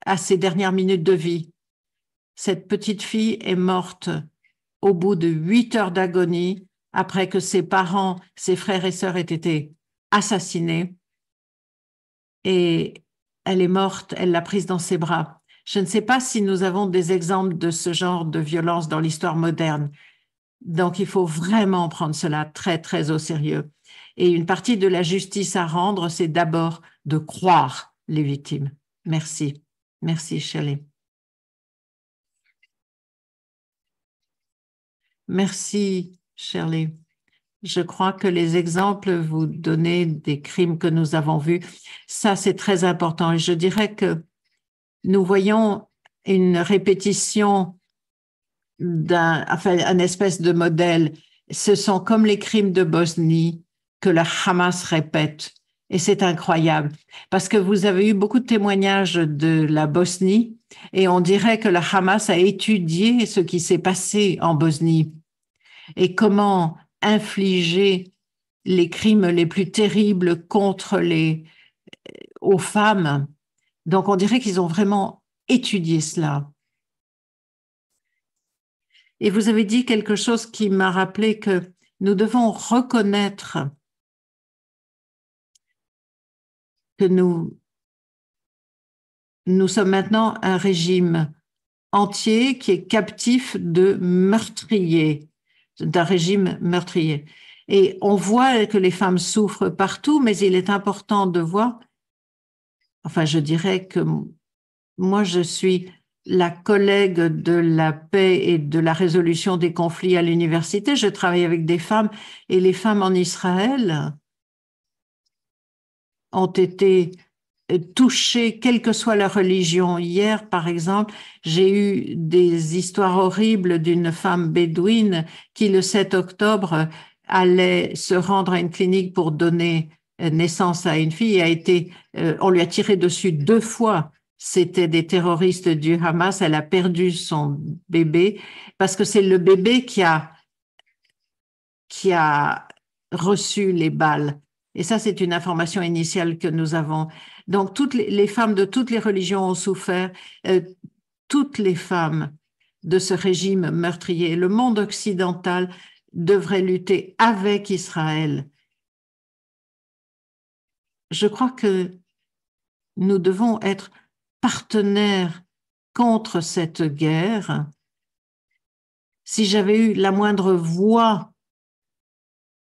à ses dernières minutes de vie. Cette petite fille est morte au bout de 8 heures d'agonie après que ses parents, ses frères et sœurs aient été assassinés. Et elle est morte, elle l'a prise dans ses bras. Je ne sais pas si nous avons des exemples de ce genre de violence dans l'histoire moderne. Donc, il faut vraiment prendre cela très, très au sérieux. Et une partie de la justice à rendre, c'est d'abord de croire les victimes. Merci. Merci, Shelley. Merci, Shirley. Je crois que les exemples vous donnez des crimes que nous avons vus, ça c'est très important. Et je dirais que nous voyons une répétition un espèce de modèle. Ce sont comme les crimes de Bosnie que la Hamas répète. Et c'est incroyable parce que vous avez eu beaucoup de témoignages de la Bosnie et on dirait que le Hamas a étudié ce qui s'est passé en Bosnie et comment infliger les crimes les plus terribles aux femmes. Donc on dirait qu'ils ont vraiment étudié cela. Et vous avez dit quelque chose qui m'a rappelé que nous devons reconnaître que nous sommes maintenant un régime entier qui est captif de meurtriers, d'un régime meurtrier. Et on voit que les femmes souffrent partout, mais il est important de voir, enfin je dirais que moi je suis la collègue de la paix et de la résolution des conflits à l'université, je travaille avec des femmes et les femmes en Israël ont été touchées, quelle que soit leur religion. Hier, par exemple, j'ai eu des histoires horribles d'une femme bédouine qui, le 7 octobre, allait se rendre à une clinique pour donner naissance à une fille et on lui a tiré dessus 2 fois. C'était des terroristes du Hamas. Elle a perdu son bébé parce que c'est le bébé qui a reçu les balles. Et ça, c'est une information initiale que nous avons. Donc, toutes les femmes de toutes les religions ont souffert, toutes les femmes de ce régime meurtrier. Le monde occidental devrait lutter avec Israël. Je crois que nous devons être partenaires contre cette guerre. Si j'avais eu la moindre voix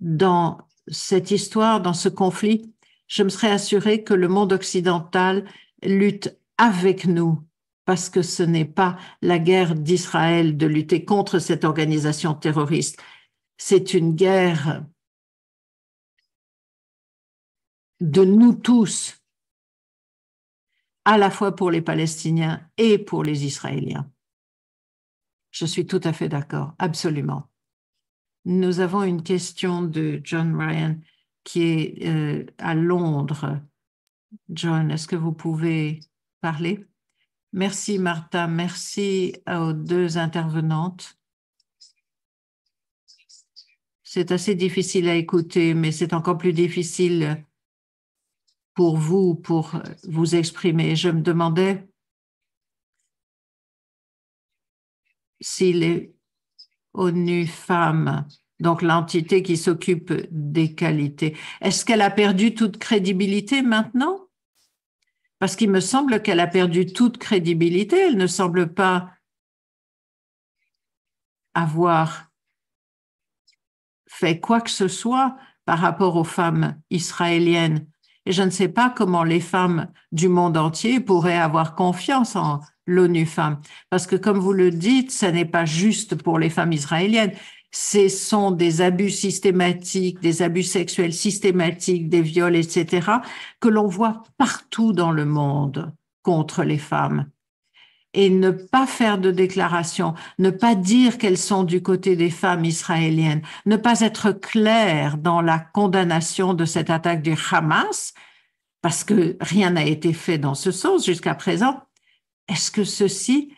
dans cette histoire, dans ce conflit, je me serais assurée que le monde occidental lutte avec nous, parce que ce n'est pas la guerre d'Israël de lutter contre cette organisation terroriste. C'est une guerre de nous tous, à la fois pour les Palestiniens et pour les Israéliens. Je suis tout à fait d'accord, absolument. Nous avons une question de John Ryan qui est à Londres. John, est-ce que vous pouvez parler? Merci Martha, merci aux 2 intervenantes. C'est assez difficile à écouter, mais c'est encore plus difficile pour vous exprimer. Je me demandais si les ONU Femmes, donc l'entité qui s'occupe des qualités, est-ce qu'elle a perdu toute crédibilité maintenant? Parce qu'il me semble qu'elle a perdu toute crédibilité. Elle ne semble pas avoir fait quoi que ce soit par rapport aux femmes israéliennes. Et je ne sais pas comment les femmes du monde entier pourraient avoir confiance en l'ONU Femmes. Parce que comme vous le dites, ce n'est pas juste pour les femmes israéliennes. Ce sont des abus systématiques, des abus sexuels systématiques, des viols, etc., que l'on voit partout dans le monde contre les femmes. Et ne pas faire de déclaration, ne pas dire qu'elles sont du côté des femmes israéliennes, ne pas être clair dans la condamnation de cette attaque du Hamas, parce que rien n'a été fait dans ce sens jusqu'à présent, est-ce que ceci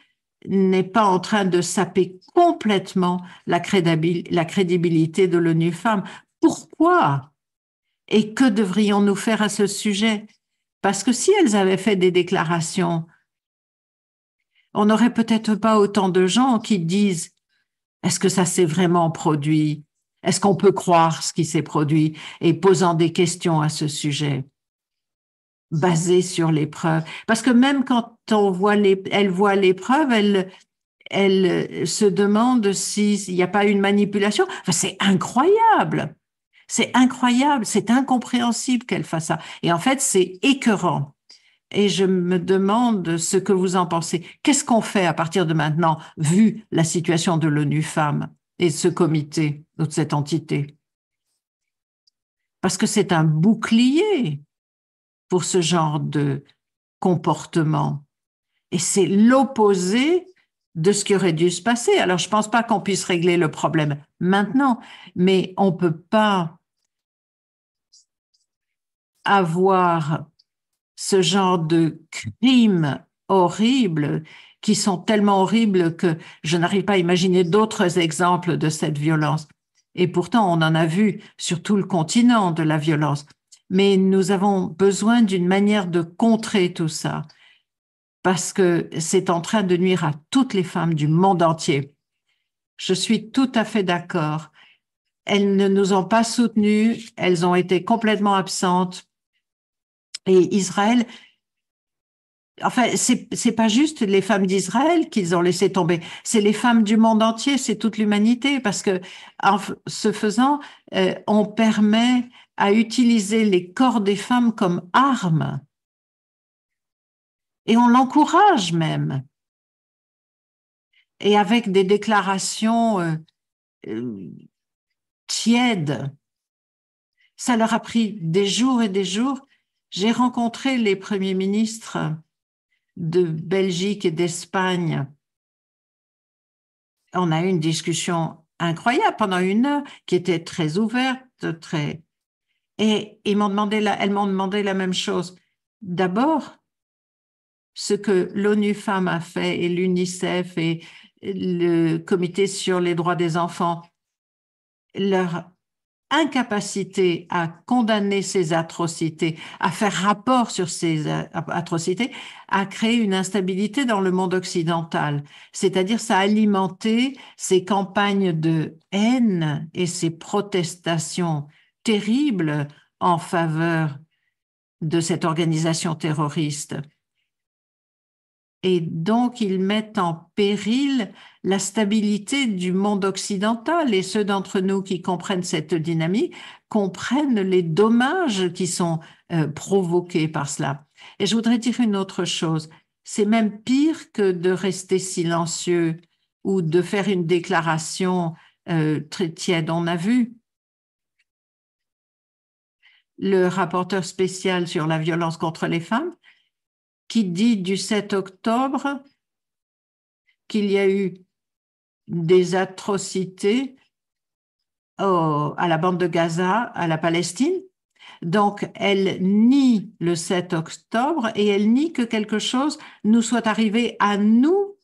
n'est pas en train de saper complètement la crédibilité de l'ONU Femmes? Pourquoi? Et que devrions-nous faire à ce sujet? Parce que si elles avaient fait des déclarations, on n'aurait peut-être pas autant de gens qui disent « Est-ce que ça s'est vraiment produit? Est-ce qu'on peut croire ce qui s'est produit ?» et posant des questions à ce sujet, basées sur les preuves. Parce que même quand elle voit les preuves, elle se demande s'il n'y a pas une manipulation. Enfin, c'est incroyable. C'est incroyable, c'est incompréhensible qu'elle fasse ça. Et en fait, c'est écœurant. Et je me demande ce que vous en pensez. Qu'est-ce qu'on fait à partir de maintenant, vu la situation de l'ONU Femmes et ce comité, ou de cette entité? Parce que c'est un bouclier pour ce genre de comportement. Et c'est l'opposé de ce qui aurait dû se passer. Alors, je ne pense pas qu'on puisse régler le problème maintenant, mais on ne peut pas à voir ce genre de crimes horribles qui sont tellement horribles que je n'arrive pas à imaginer d'autres exemples de cette violence. Et pourtant, on en a vu sur tout le continent de la violence. Mais nous avons besoin d'une manière de contrer tout ça parce que c'est en train de nuire à toutes les femmes du monde entier. Je suis tout à fait d'accord. Elles ne nous ont pas soutenues, elles ont été complètement absentes. Et Israël, enfin, c'est pas juste les femmes d'Israël qu'ils ont laissé tomber, c'est les femmes du monde entier, c'est toute l'humanité, parce que en ce faisant, on permet à utiliser les corps des femmes comme armes. Et on l'encourage même. Et avec des déclarations tièdes. Ça leur a pris des jours et des jours. J'ai rencontré les premiers ministres de Belgique et d'Espagne. On a eu une discussion incroyable pendant 1 heure qui était très ouverte, très... Et elles m'ont demandé la même chose. D'abord, ce que l'ONU Femmes a fait et l'UNICEF et le Comité sur les droits des enfants, leur incapacité à condamner ces atrocités, à faire rapport sur ces atrocités, a créé une instabilité dans le monde occidental. C'est-à-dire, ça a alimenté ces campagnes de haine et ces protestations terribles en faveur de cette organisation terroriste. Et donc, ils mettent en péril la stabilité du monde occidental. Et ceux d'entre nous qui comprennent cette dynamique comprennent les dommages qui sont provoqués par cela. Et je voudrais dire une autre chose. C'est même pire que de rester silencieux ou de faire une déclaration très tiède. On a vu le rapporteur spécial sur la violence contre les femmes qui dit du 7 octobre qu'il y a eu des atrocités à la bande de Gaza, à la Palestine. Donc, elle nie le 7 octobre et elle nie que quelque chose nous soit arrivé à nous.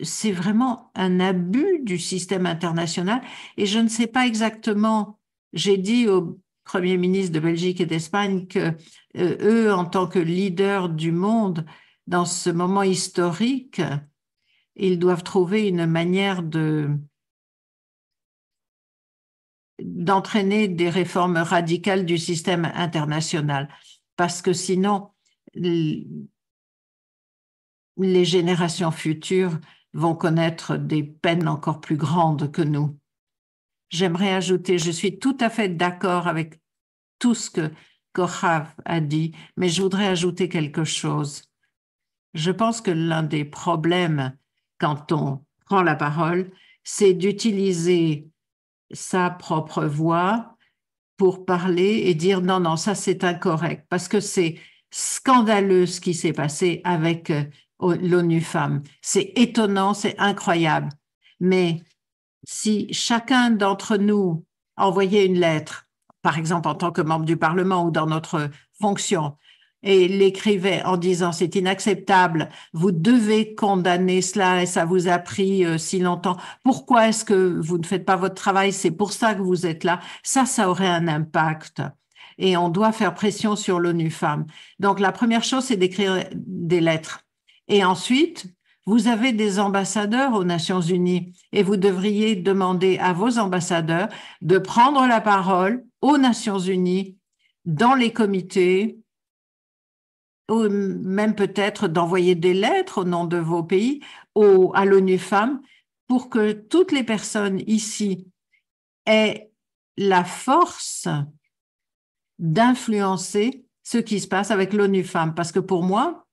C'est vraiment un abus du système international et je ne sais pas exactement, j'ai dit au Premier ministre de Belgique et d'Espagne que eux, en tant que leaders du monde, dans ce moment historique, ils doivent trouver une manière d'entraîner des réformes radicales du système international, parce que sinon, les générations futures vont connaître des peines encore plus grandes que nous. J'aimerais ajouter, je suis tout à fait d'accord avec tout ce que Kohav a dit, mais je voudrais ajouter quelque chose. Je pense que l'un des problèmes quand on prend la parole, c'est d'utiliser sa propre voix pour parler et dire non, non, ça c'est incorrect, parce que c'est scandaleux ce qui s'est passé avec l'ONU Femmes. C'est étonnant, c'est incroyable. Mais si chacun d'entre nous envoyait une lettre, par exemple en tant que membre du Parlement ou dans notre fonction, et l'écrivait en disant c'est inacceptable, vous devez condamner cela et ça vous a pris si longtemps, pourquoi est-ce que vous ne faites pas votre travail, c'est pour ça que vous êtes là, ça aurait un impact. Et on doit faire pression sur l'ONU Femmes. Donc la première chose, c'est d'écrire des lettres. Et ensuite, vous avez des ambassadeurs aux Nations Unies et vous devriez demander à vos ambassadeurs de prendre la parole aux Nations Unies, dans les comités, ou même peut-être d'envoyer des lettres au nom de vos pays à l'ONU Femmes pour que toutes les personnes ici aient la force d'influencer ce qui se passe avec l'ONU Femmes. Parce que pour moi,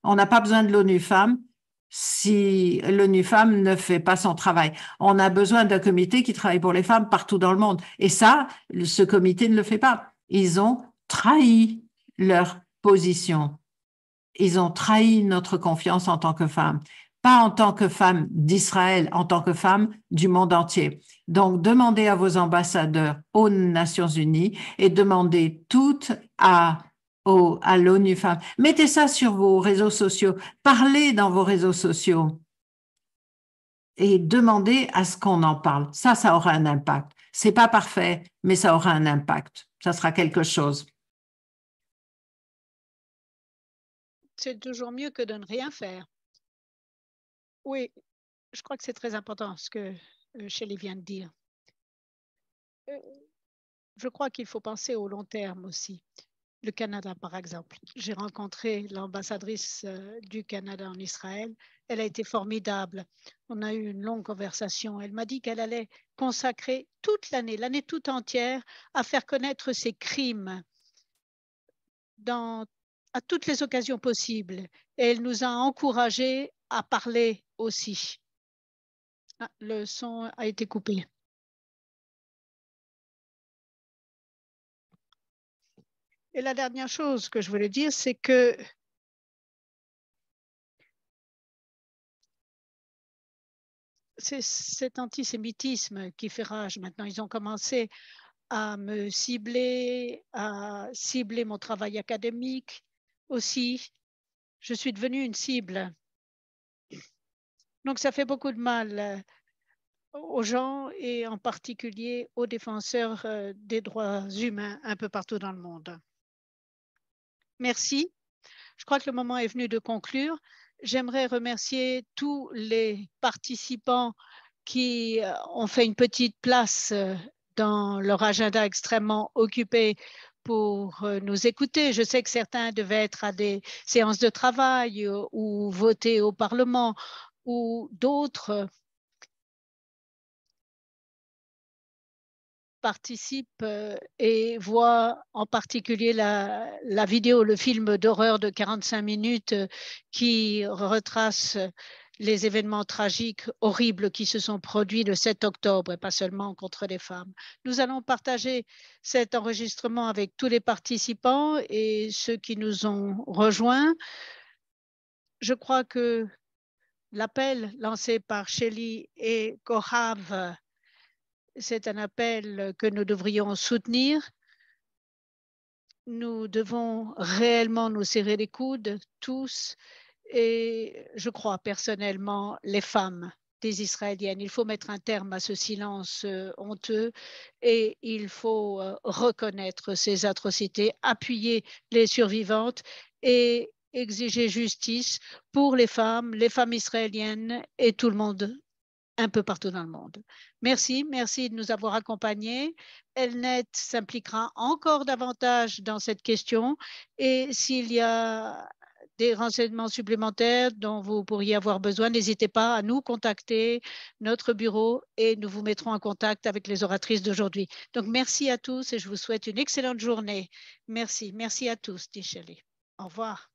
on n'a pas besoin de l'ONU Femmes si l'ONU Femmes ne fait pas son travail. On a besoin d'un comité qui travaille pour les femmes partout dans le monde. Et ça, ce comité ne le fait pas. Ils ont trahi leur position. Ils ont trahi notre confiance en tant que femmes pas en tant que femme d'Israël, en tant que femme du monde entier. Donc, demandez à vos ambassadeurs aux Nations Unies et demandez toutes à l'ONU Femmes. Mettez ça sur vos réseaux sociaux, parlez dans vos réseaux sociaux et demandez à ce qu'on en parle. Ça aura un impact. C'est pas parfait, mais ça aura un impact. Ça sera quelque chose. C'est toujours mieux que de ne rien faire. Oui, je crois que c'est très important ce que Shelley vient de dire. Je crois qu'il faut penser au long terme aussi. Le Canada, par exemple. J'ai rencontré l'ambassadrice du Canada en Israël. Elle a été formidable. On a eu une longue conversation. Elle m'a dit qu'elle allait consacrer toute l'année toute entière, à faire connaître ses crimes à toutes les occasions possibles. Et elle nous a encouragés à parler aussi. Ah, le son a été coupé. Et la dernière chose que je voulais dire, c'est que c'est cet antisémitisme qui fait rage maintenant. Ils ont commencé à me cibler, à cibler mon travail académique aussi. Je suis devenue une cible. Donc, ça fait beaucoup de mal aux gens et en particulier aux défenseurs des droits humains un peu partout dans le monde. Merci. Je crois que le moment est venu de conclure. J'aimerais remercier tous les participants qui ont fait une petite place dans leur agenda extrêmement occupé pour nous écouter. Je sais que certains devaient être à des séances de travail ou voter au Parlement, ou d'autres participent et voient en particulier la vidéo, le film d'horreur de 45 minutes qui retrace les événements tragiques, horribles qui se sont produits le 7 octobre et pas seulement contre les femmes. Nous allons partager cet enregistrement avec tous les participants et ceux qui nous ont rejoints. Je crois que l'appel lancé par Shelley et Kohav, c'est un appel que nous devrions soutenir. Nous devons réellement nous serrer les coudes, tous, et je crois personnellement les femmes des Israéliennes. Il faut mettre un terme à ce silence honteux et il faut reconnaître ces atrocités, appuyer les survivantes et exiger justice pour les femmes israéliennes et tout le monde un peu partout dans le monde. Merci de nous avoir accompagnés. Elnet s'impliquera encore davantage dans cette question et s'il y a des renseignements supplémentaires dont vous pourriez avoir besoin, n'hésitez pas à nous contacter, notre bureau, et nous vous mettrons en contact avec les oratrices d'aujourd'hui. Donc, merci à tous et je vous souhaite une excellente journée. Merci à tous, dit Shelley. Au revoir.